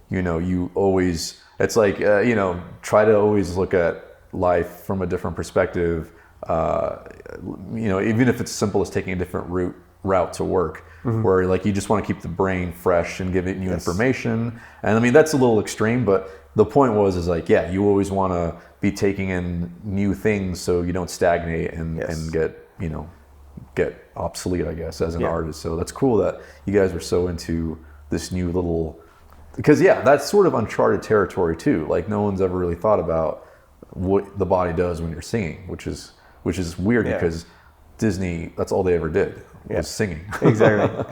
you always, it's like try to always look at life from a different perspective. Even if it's simple as taking a different route to work. Where like you just want to keep the brain fresh and give it new information. And I mean, that's a little extreme, but the point is like, you always want to be taking in new things so you don't stagnate and get obsolete, I guess, as an artist. So that's cool that you guys are so into this new little, because that's sort of uncharted territory too. Like, no one's ever really thought about what the body does when you're singing, which is weird because Disney, that's all they ever did. Was singing. Exactly.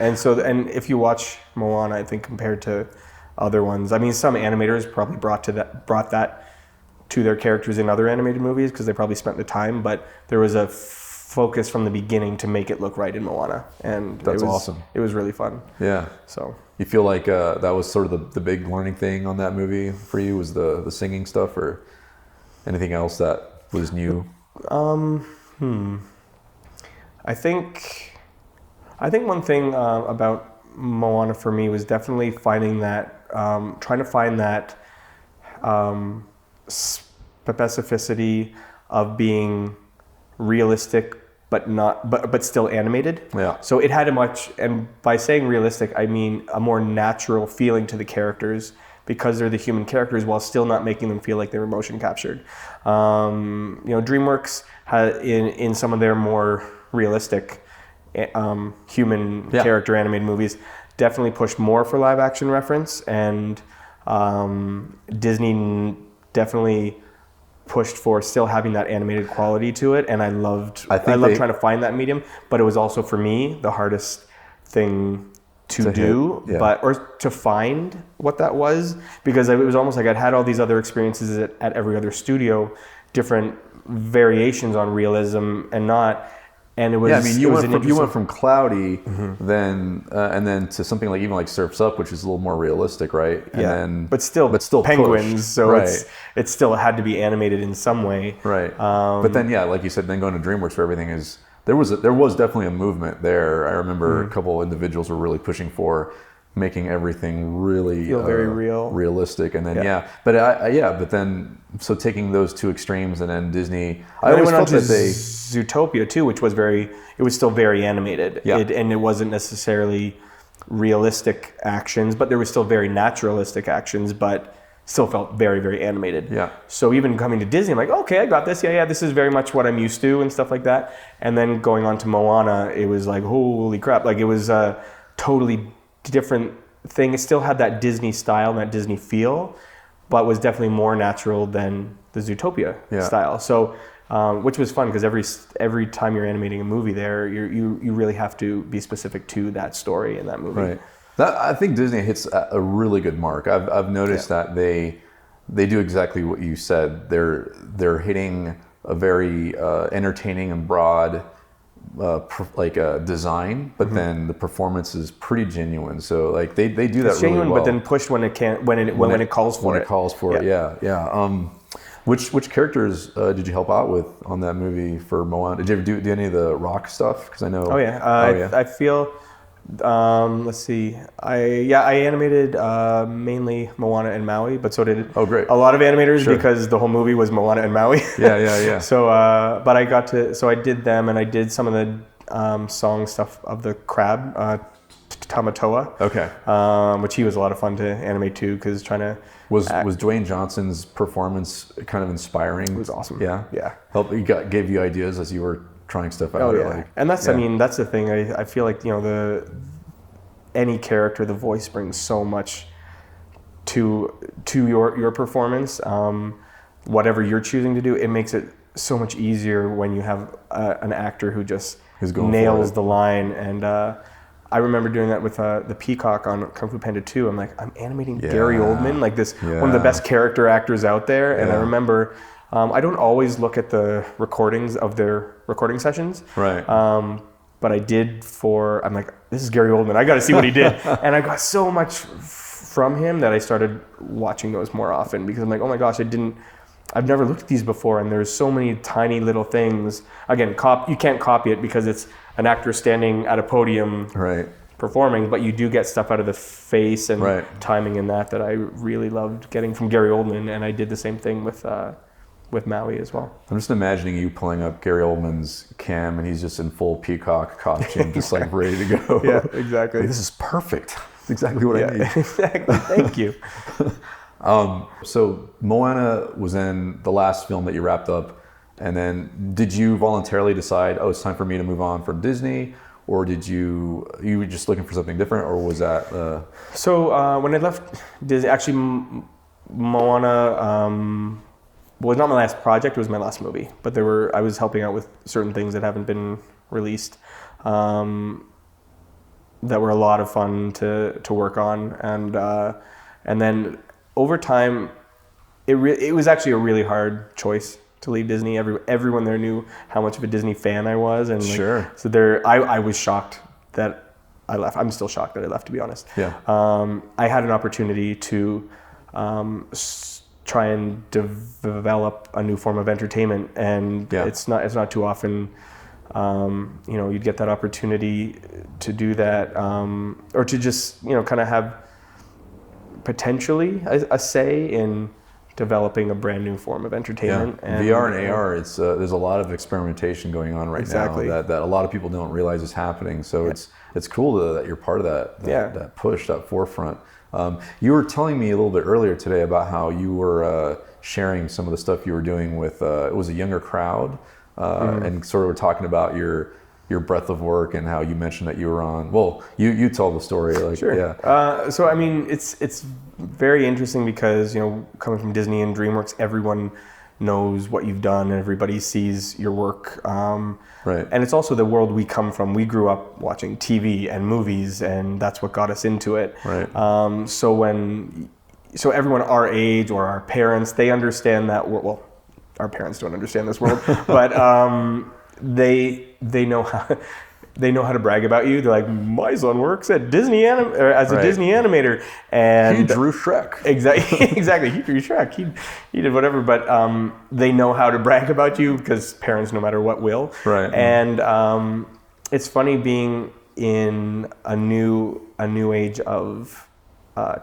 And if you watch Moana, I think compared to other ones, I mean, some animators probably brought that to their characters in other animated movies because they probably spent the time, but there was a focus from the beginning to make it look right in Moana, and that's awesome. It was really fun. Yeah. So you feel like that was sort of the big learning thing on that movie for you, was the singing stuff, or anything else that was new? I think one thing about Moana for me was definitely trying to find that specificity of being realistic, but still animated. Yeah. So it had and by saying realistic, I mean a more natural feeling to the characters, because they're the human characters, while still not making them feel like they were motion captured. DreamWorks had in some of their more realistic human character animated movies definitely pushed more for live action reference, and Disney definitely pushed for still having that animated quality to it, and I loved trying to find that medium, but it was also for me the hardest thing to do, or to find what that was, because it was almost like I'd had all these other experiences at every other studio, different variations on realism and not. And it was. Yeah, I mean, you went from cloudy, then and then to something like even like Surf's Up, which is a little more realistic, right? And then, but still penguins. Pushed. So it still had to be animated in some way, right? But then, like you said, then going to DreamWorks where everything is. There was definitely a movement there. I remember a couple individuals were really pushing for making everything really feel very realistic, and then but then so taking those two extremes, and then Disney. I always felt that Zootopia too, which was it was still very animated, and it wasn't necessarily realistic actions, but there was still very naturalistic actions, but still felt very, very animated. Yeah. So even coming to Disney, I'm like, okay, I got this. Yeah, this is very much what I'm used to and stuff like that. And then going on to Moana, it was like, holy crap. Like, it was a totally different thing. It still had that Disney style and that Disney feel, but was definitely more natural than the Zootopia style. So, which was fun because every time you're animating a movie there, you really have to be specific to that story in that movie. Right. I think Disney hits a really good mark. I've noticed that they do exactly what you said. They're hitting a very entertaining and broad design, but then the performance is pretty genuine. So like they do that it's genuine, really well. But then pushed when it can when it calls for it. When it calls for it, yeah. Which characters did you help out with on that movie for Moana? Did you ever do any of the rock stuff? Because I know. I feel. Let's see. I animated mainly Moana and Maui, but so did a lot of animators because the whole movie was Moana and Maui. Yeah. So, but I did them, and I did some of the song stuff of the crab, Tamatoa. Okay. Which he was a lot of fun to animate too, because trying to. Was Dwayne Johnson's performance kind of inspiring? It was awesome. Yeah. Gave you ideas as you were trying stuff out. And that's I mean that's the thing. I feel like any character, the voice brings so much to your performance. Whatever you're choosing to do, it makes it so much easier when you have an actor who just nails the line. And I remember doing that with the Peacock on Kung Fu Panda 2. I'm like, I'm animating Gary Oldman, like this one of the best character actors out there. And I remember. I don't always look at the recordings of their recording sessions. Right. But I did I'm like, this is Gary Oldman. I got to see what he did. And I got so much from him that I started watching those more often because I'm like, oh my gosh, I've never looked at these before. And there's so many tiny little things. Again, you can't copy it because it's an actor standing at a podium performing, but you do get stuff out of the face and timing in that I really loved getting from Gary Oldman. And I did the same thing with Maui as well. I'm just imagining you pulling up Gary Oldman's cam and he's just in full peacock costume, just like ready to go. Yeah, exactly. Like, this is perfect. It's exactly what I need. Exactly. Thank you. So Moana was then the last film that you wrapped up, and then did you voluntarily decide, it's time for me to move on from Disney, or did you were just looking for something different, or was that? So when I left Disney, actually Moana. Was not my last project, it was my last movie. But I was helping out with certain things that haven't been released that were a lot of fun to work on. And then over time, it was actually a really hard choice to leave Disney. Everyone there knew how much of a Disney fan I was. And so I was shocked that I left. I'm still shocked that I left, to be honest. Yeah. I had an opportunity to try and develop a new form of entertainment, and it's not too often you'd get that opportunity to do that, or to just kind of have potentially a say in developing a brand new form of entertainment. And VR and AR, it's there's a lot of experimentation going on right now that a lot of people don't realize is happening. So it's cool that you're part of that push, that forefront. You were telling me a little bit earlier today about how you were sharing some of the stuff you were doing with it was a younger crowd, and sort of were talking about your breadth of work and how you mentioned that you were on. Well, you tell the story. So I mean, it's very interesting because coming from Disney and DreamWorks, everyone knows what you've done, and everybody sees your work. Right. And it's also the world we come from. We grew up watching TV and movies, and that's what got us into it. Right. So everyone our age or our parents, they understand that world. Well, our parents don't understand this world, but they know how to brag about you. They're like, my son works at Disney as a Disney animator, and he drew Shrek. Exactly. He drew Shrek. He did whatever, but they know how to brag about you because parents, no matter what, will. Right. And it's funny being in a new age of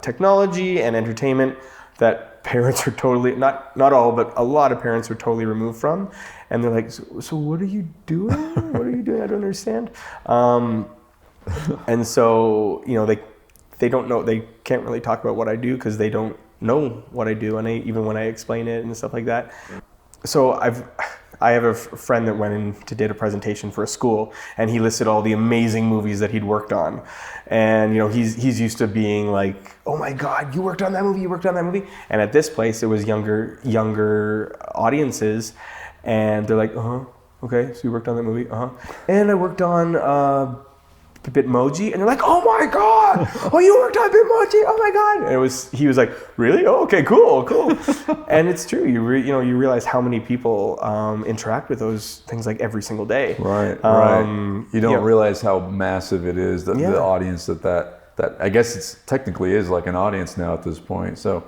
technology and entertainment that parents are totally, not all, but a lot of parents are totally removed from. And they're like, so what are you doing? What are you doing? I don't understand. And so, they don't know, they can't really talk about what I do because they don't know what I do. And even when I explain it and stuff like that. So I have a friend that went in to did a presentation for a school, and he listed all the amazing movies that he'd worked on. And he's used to being like, oh my God, you worked on that movie, you worked on that movie. And at this place, it was younger audiences, and they're like, okay, so you worked on that movie, and I worked on Bitmoji, and they're like, oh my God, oh, you worked on Bitmoji, oh my God. And he was like, really? Oh, okay, cool. And it's true, you realize how many people interact with those things like every single day. Right. You don't realize how massive it is, the audience that I guess it's technically is like an audience now at this point. So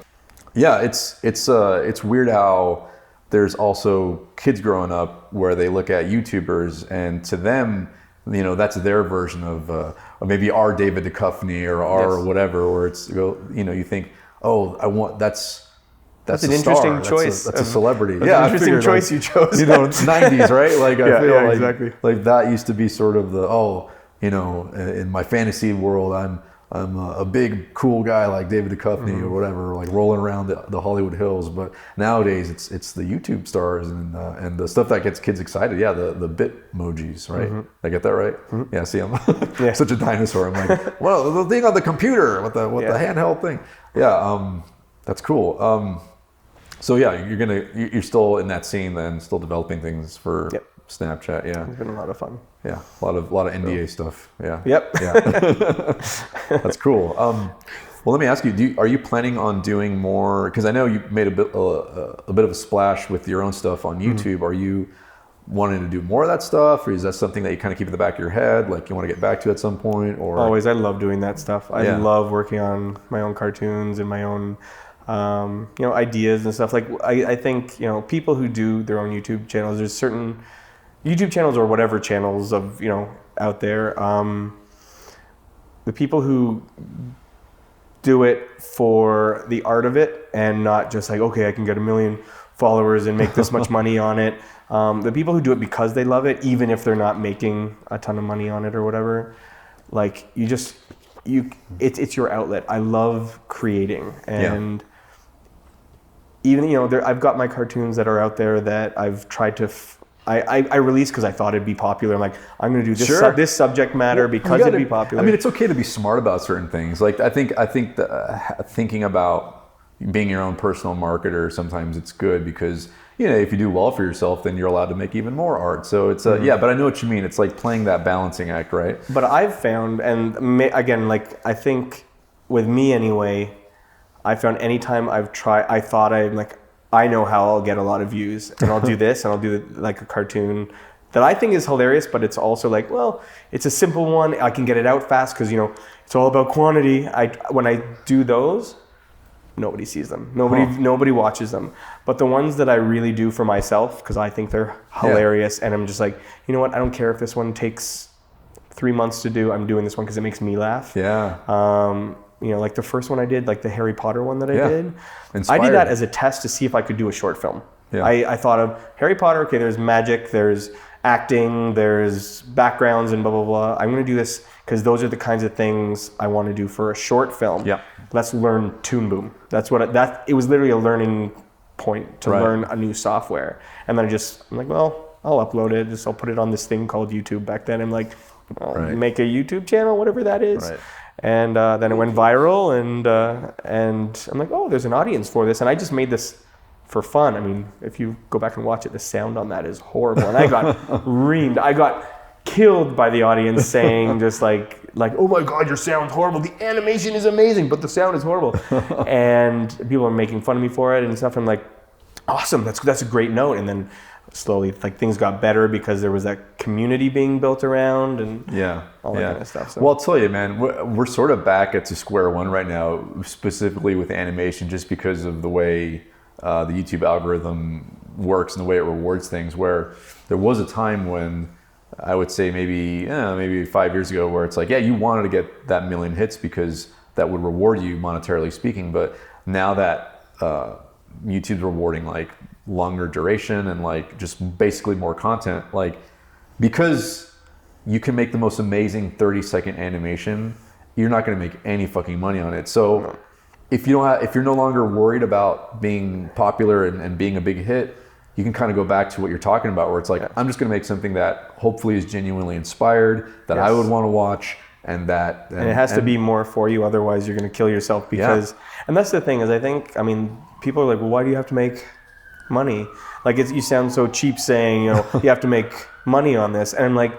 yeah, it's weird how there's also kids growing up where they look at YouTubers, and to them, that's their version of maybe our David Duchovny or our whatever, where it's, you think, oh, that's an a interesting star. choice. That's a celebrity. That's an interesting choice you chose. It's 90s, right? Like I feel like exactly. Like that used to be sort of in my fantasy world, I'm a big cool guy like David Duchovny or whatever, like rolling around the Hollywood Hills. But nowadays it's the YouTube stars and the stuff that gets kids excited. Yeah, the Bitmojis, right? I get that right? Yeah. See, I'm such a dinosaur. I'm like, well, the thing on the computer with the handheld thing. Yeah, that's cool. So yeah, you're still in that scene then, still developing things for Snapchat. Yeah, it's been a lot of fun. Yeah, a lot of NDA stuff. Yeah. Yep. Yeah. That's cool. Well, let me ask you: are you planning on doing more? Because I know you made a bit of a splash with your own stuff on YouTube. Are you wanting to do more of that stuff, or is that something that you kind of keep in the back of your head, like you want to get back to at some point? Or always, I love doing that stuff. I love working on my own cartoons and my own ideas and stuff. Like I think people who do their own YouTube channels, there's certain YouTube channels or whatever channels of out there, the people who do it for the art of it and not just like, okay, I can get 1 million followers and make this much money on it. The people who do it because they love it, even if they're not making a ton of money on it or whatever, like it's your outlet. I love creating, and even I've got my cartoons that are out there that I've tried to. I released because I thought it'd be popular. I'm like, I'm going to do this this subject matter because it'd be popular. I mean, it's okay to be smart about certain things. Like I think thinking about being your own personal marketer, sometimes it's good because if you do well for yourself, then you're allowed to make even more art. So it's but I know what you mean. It's like playing that balancing act, right? But I've found, and again, like I think with me anyway, I found anytime I've tried, I thought I know how I'll get a lot of views, and I'll do this, and I'll do like a cartoon that I think is hilarious, but it's also like, well, it's a simple one. I can get it out fast because it's all about quantity. When I do those, nobody sees them. Nobody watches them. But the ones that I really do for myself, because I think they're hilarious, and I'm just like, you know what? I don't care if this one takes 3 months to do. I'm doing this one because it makes me laugh. Yeah. Like the first one I did, like the Harry Potter one that I did. Inspired. I did that as a test to see if I could do a short film. Yeah. I thought of Harry Potter, okay, there's magic, there's acting, there's backgrounds and blah, blah, blah. I'm going to do this because those are the kinds of things I want to do for a short film. Yeah. Let's learn Toon Boom. That's what it was literally a learning point to learn a new software. And then I'm like, well, I'll upload it. I'll put it on this thing called YouTube. Back then I'm like, I'll make a YouTube channel, whatever that is. Right. And then it went viral, and I'm like, oh, there's an audience for this. And I just made this for fun. I mean, if you go back and watch it, the sound on that is horrible. And I got reamed. I got killed by the audience saying just like, oh my God, your sound's horrible. The animation is amazing, but the sound is horrible. And people are making fun of me for it and stuff. I'm like, awesome, that's a great note. And then slowly, like, things got better because there was that community being built around and all that kind of stuff. So. Well, I'll tell you, man, we're sort of back at square one right now, specifically with animation, just because of the way the YouTube algorithm works and the way it rewards things. Where there was a time when I would say maybe 5 years ago, where it's like, yeah, you wanted to get that million hits because that would reward you monetarily speaking. But now that YouTube's rewarding like longer duration and like just basically more content, like, because you can make the most amazing 30-second animation, you're not going to make any fucking money on it. So if you're no longer worried about being popular and being a big hit, you can kind of go back to what you're talking about, where it's like, I'm just going to make something that hopefully is genuinely inspired, that I would want to watch, and it has to be more for you. Otherwise, you're going to kill yourself because, and that's the thing is, I mean, people are like, well, why do you have to make money? Like, you sound so cheap saying, you have to make money on this. And I'm like,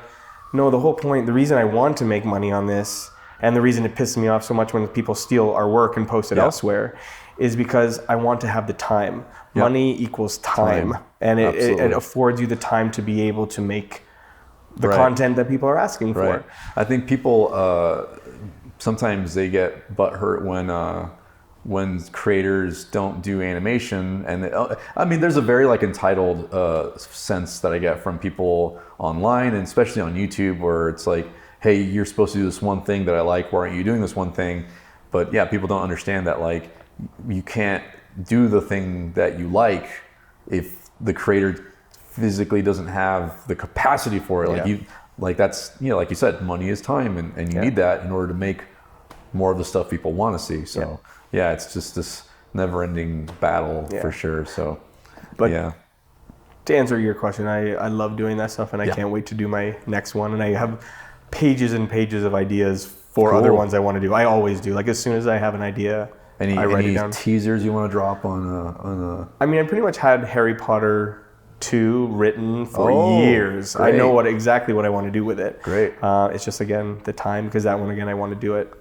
no, the whole point, the reason I want to make money on this, and the reason it pisses me off so much when people steal our work and post it elsewhere, is because I want to have the time. Money equals time. And it affords you the time to be able to make the content that people are asking for. I think people, sometimes they get butthurt when creators don't do animation. And I mean, there's a very like entitled sense that I get from people online, and especially on YouTube, where it's like, hey, you're supposed to do this one thing that I like, why aren't you doing this one thing? But yeah, people don't understand that, like, you can't do the thing that you like if the creator physically doesn't have the capacity for it. Like that's, like you said, money is time, and you need that in order to make more of the stuff people want to see. So it's just this never-ending battle for sure. So, to answer your question, I love doing that stuff, and I can't wait to do my next one. And I have pages and pages of ideas for other ones I want to do. I always do. Like, as soon as I have an idea, I write it down. Teasers you want to drop on a? I mean, I pretty much had Harry Potter 2 written for years. Great. I know exactly what I want to do with it. Great. It's just, again, the time, because that one, again, I want to do it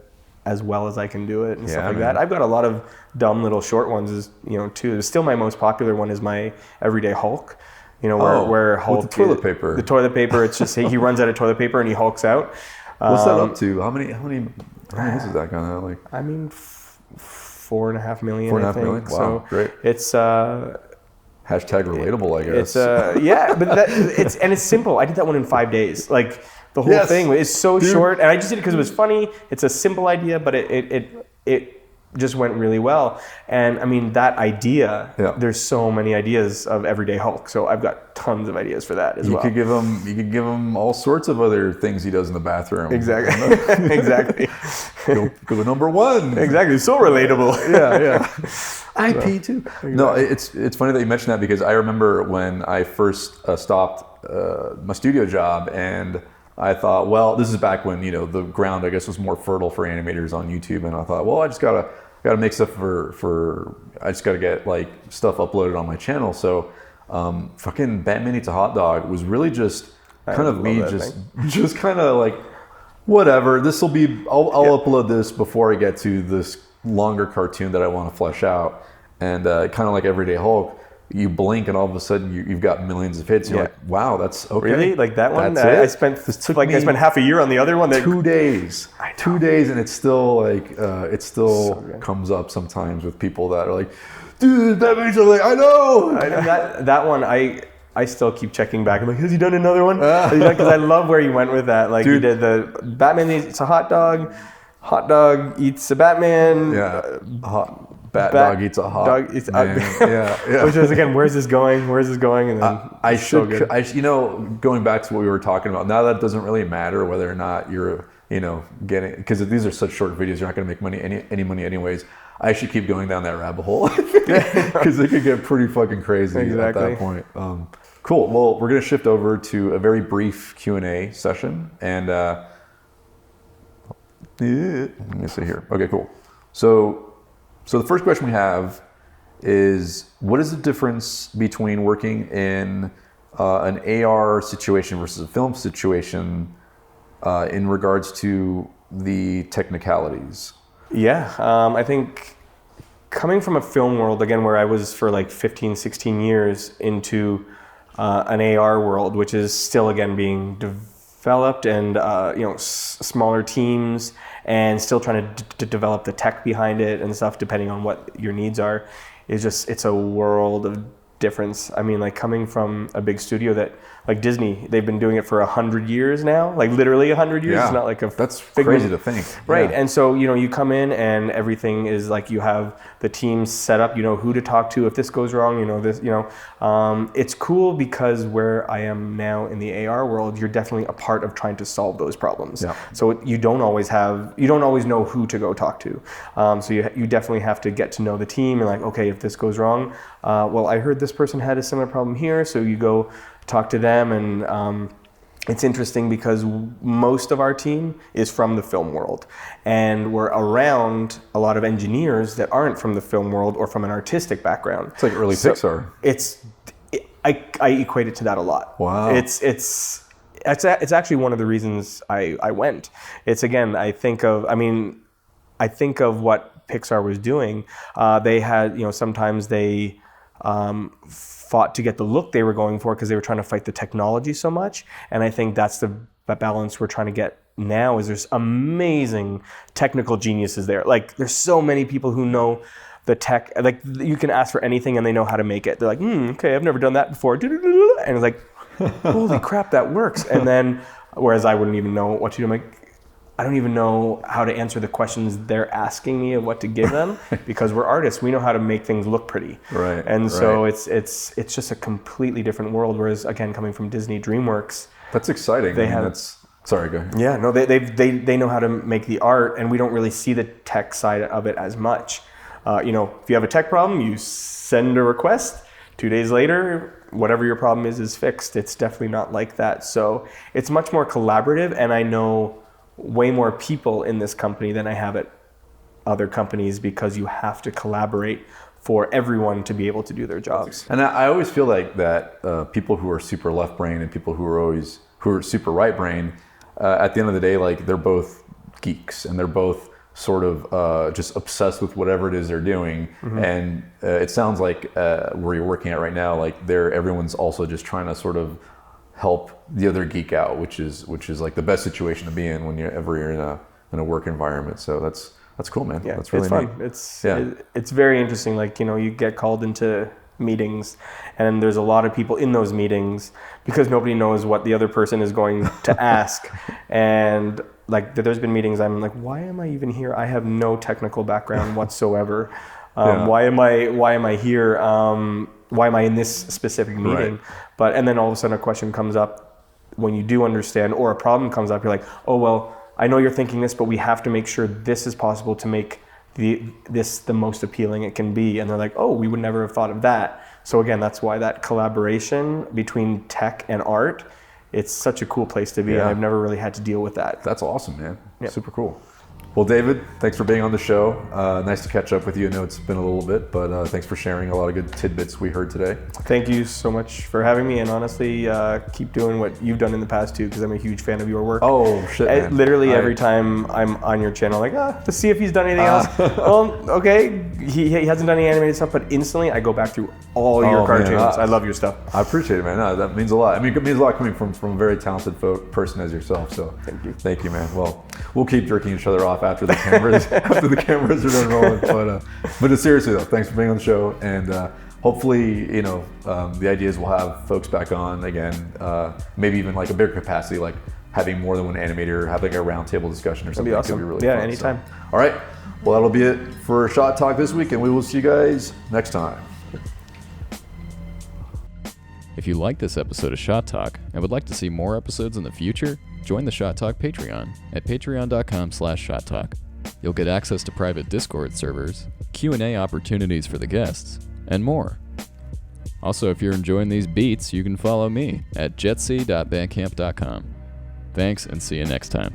as well as I can do it and stuff like that. I've got a lot of dumb little short ones, too. Still, my most popular one is my Everyday Hulk. Where Hulk, with the toilet paper. The toilet paper. It's just he runs out of toilet paper and he hulks out. What's that up to? How many hits is that kind of like? I mean, 4.5 million. 4.5 million. Wow, so great. It's hashtag relatable, I guess. It's but it's simple. I did that one in 5 days. Like, the whole thing is so short, and I just did it because it was funny. It's a simple idea, but it just went really well. And I mean, that idea, there's so many ideas of Everyday Hulk. So I've got tons of ideas for that as well. You could give him all sorts of other things he does in the bathroom. Exactly. Exactly. Go to number one. Exactly. So relatable. IP too. Exactly. No, it's funny that you mentioned that, because I remember when I first stopped my studio job, and I thought, well, this is back when, the ground, I guess, was more fertile for animators on YouTube. And I thought, well, I just gotta make stuff I just gotta get like stuff uploaded on my channel. So fucking Batman Eats a Hot Dog was really just kind of me just kind of like, whatever, this will be, I'll upload this before I get to this longer cartoon that I want to flesh out. And kind of like Everyday Hulk, you blink and all of a sudden you've got millions of hits. You're like, wow, that's okay. Really? Like that one? I spent half a year on the other one. 2 days. 2 days, and it's still like, comes up sometimes with people that are like, dude, that makes me like, I know. That one, I still keep checking back. I'm like, has he done another one? Because I love where you went with that. Like, you did the Batman eats a hot dog eats a Batman. Dog eats a hot dog eats Which is, again, where's this going? And then going back to what we were talking about, now that doesn't really matter whether or not you're getting, because these are such short videos, you're not going to make any money anyways. I should keep going down that rabbit hole, because it could get pretty fucking crazy at that point. Cool. Well, we're going to shift over to a very brief Q&A session, and let me see here. Okay, cool. So the first question we have is what is the difference between working in an AR situation versus a film situation in regards to the technicalities? Yeah, I think coming from a film world, again, where I was for like 15, 16 years into an AR world, which is still, again, being developed and, smaller teams and still trying to develop the tech behind it and stuff, depending on what your needs are, it's a world of difference. I mean, like coming from a big studio that, like Disney, they've been doing it for 100 years now, like literally 100 years. Yeah. It's not like that's crazy to think. Right. Yeah. And so, you come in and everything is like, you have the team set up, who to talk to if this goes wrong, it's cool because where I am now in the AR world, you're definitely a part of trying to solve those problems. Yeah. So you don't always know who to go talk to. So you definitely have to get to know the team and like, okay, if this goes wrong, well, I heard this person had a similar problem here. So you go talk to them, and it's interesting because most of our team is from the film world, and we're around a lot of engineers that aren't from the film world or from an artistic background. It's like early Pixar. I equate it to that a lot. Wow. It's actually one of the reasons I went. It's, again, I think of what Pixar was doing. They had, sometimes they fought to get the look they were going for because they were trying to fight the technology so much. And I think that's the balance we're trying to get now, is there's amazing technical geniuses there. Like, there's so many people who know the tech. Like, you can ask for anything and they know how to make it. They're like, okay, I've never done that before. And it's like, holy crap, that works. And then, whereas I wouldn't even know what to do. I'm like, I don't even know how to answer the questions they're asking me of what to give them because we're artists. We know how to make things look pretty. Right. And so it's just a completely different world. Whereas, again, coming from Disney, DreamWorks. That's exciting. Sorry, go ahead. Yeah, no, they know how to make the art, and we don't really see the tech side of it as much. If you have a tech problem, you send a request. 2 days later, whatever your problem is fixed. It's definitely not like that. So it's much more collaborative, and I know way more people in this company than I have at other companies because you have to collaborate for everyone to be able to do their jobs. And I always feel like that people who are super left brain and people who are super right brain, at the end of the day, like, they're both geeks and they're both sort of just obsessed with whatever it is they're doing. Mm-hmm. And it sounds like where you're working at right now, like everyone's also just trying to sort of help the other geek out, which is like the best situation to be in when you're in a work environment. So that's cool, man. Yeah, that's really it's fun. It's very interesting. Like, you get called into meetings and there's a lot of people in those meetings because nobody knows what the other person is going to ask. And like, there's been meetings I'm like, why am I even here? I have no technical background whatsoever. Why am I here? Why am I in this specific meeting? Right. And then all of a sudden a question comes up when you do understand, or a problem comes up, you're like, oh, well, I know you're thinking this, but we have to make sure this is possible to make this the most appealing it can be. And they're like, oh, we would never have thought of that. So again, that's why that collaboration between tech and art, it's such a cool place to be. Yeah. And I've never really had to deal with that. That's awesome, man. Yep. Super cool. Well, David, thanks for being on the show. Nice to catch up with you. I know it's been a little bit, but thanks for sharing a lot of good tidbits we heard today. Thank you so much for having me, and honestly, keep doing what you've done in the past too, because I'm a huge fan of your work. Oh, shit, man. Literally every time I'm on your channel, like, let's see if he's done anything else. Okay, he hasn't done any animated stuff, but instantly I go back through all your cartoons. I love your stuff. I appreciate it, man. No, that means a lot. I mean, it means a lot coming from a very talented person as yourself. So thank you, man. Well, we'll keep jerking each other off after the cameras after the cameras are done rolling. But seriously though, thanks for being on the show, and hopefully, the idea is we'll have folks back on again, maybe even like a bigger capacity, like having more than one animator, have like a roundtable discussion or something. That'd be awesome. Could be really fun. Anytime. So, all right, well, that'll be it for Shot Talk this week, and we will see you guys next time. If you like this episode of Shot Talk and would like to see more episodes in the future, join the Shot Talk Patreon at patreon.com/shottalk. You'll get access to private Discord servers, Q&A opportunities for the guests, and more. Also, if you're enjoying these beats, you can follow me at jetsy.bandcamp.com. Thanks, and see you next time.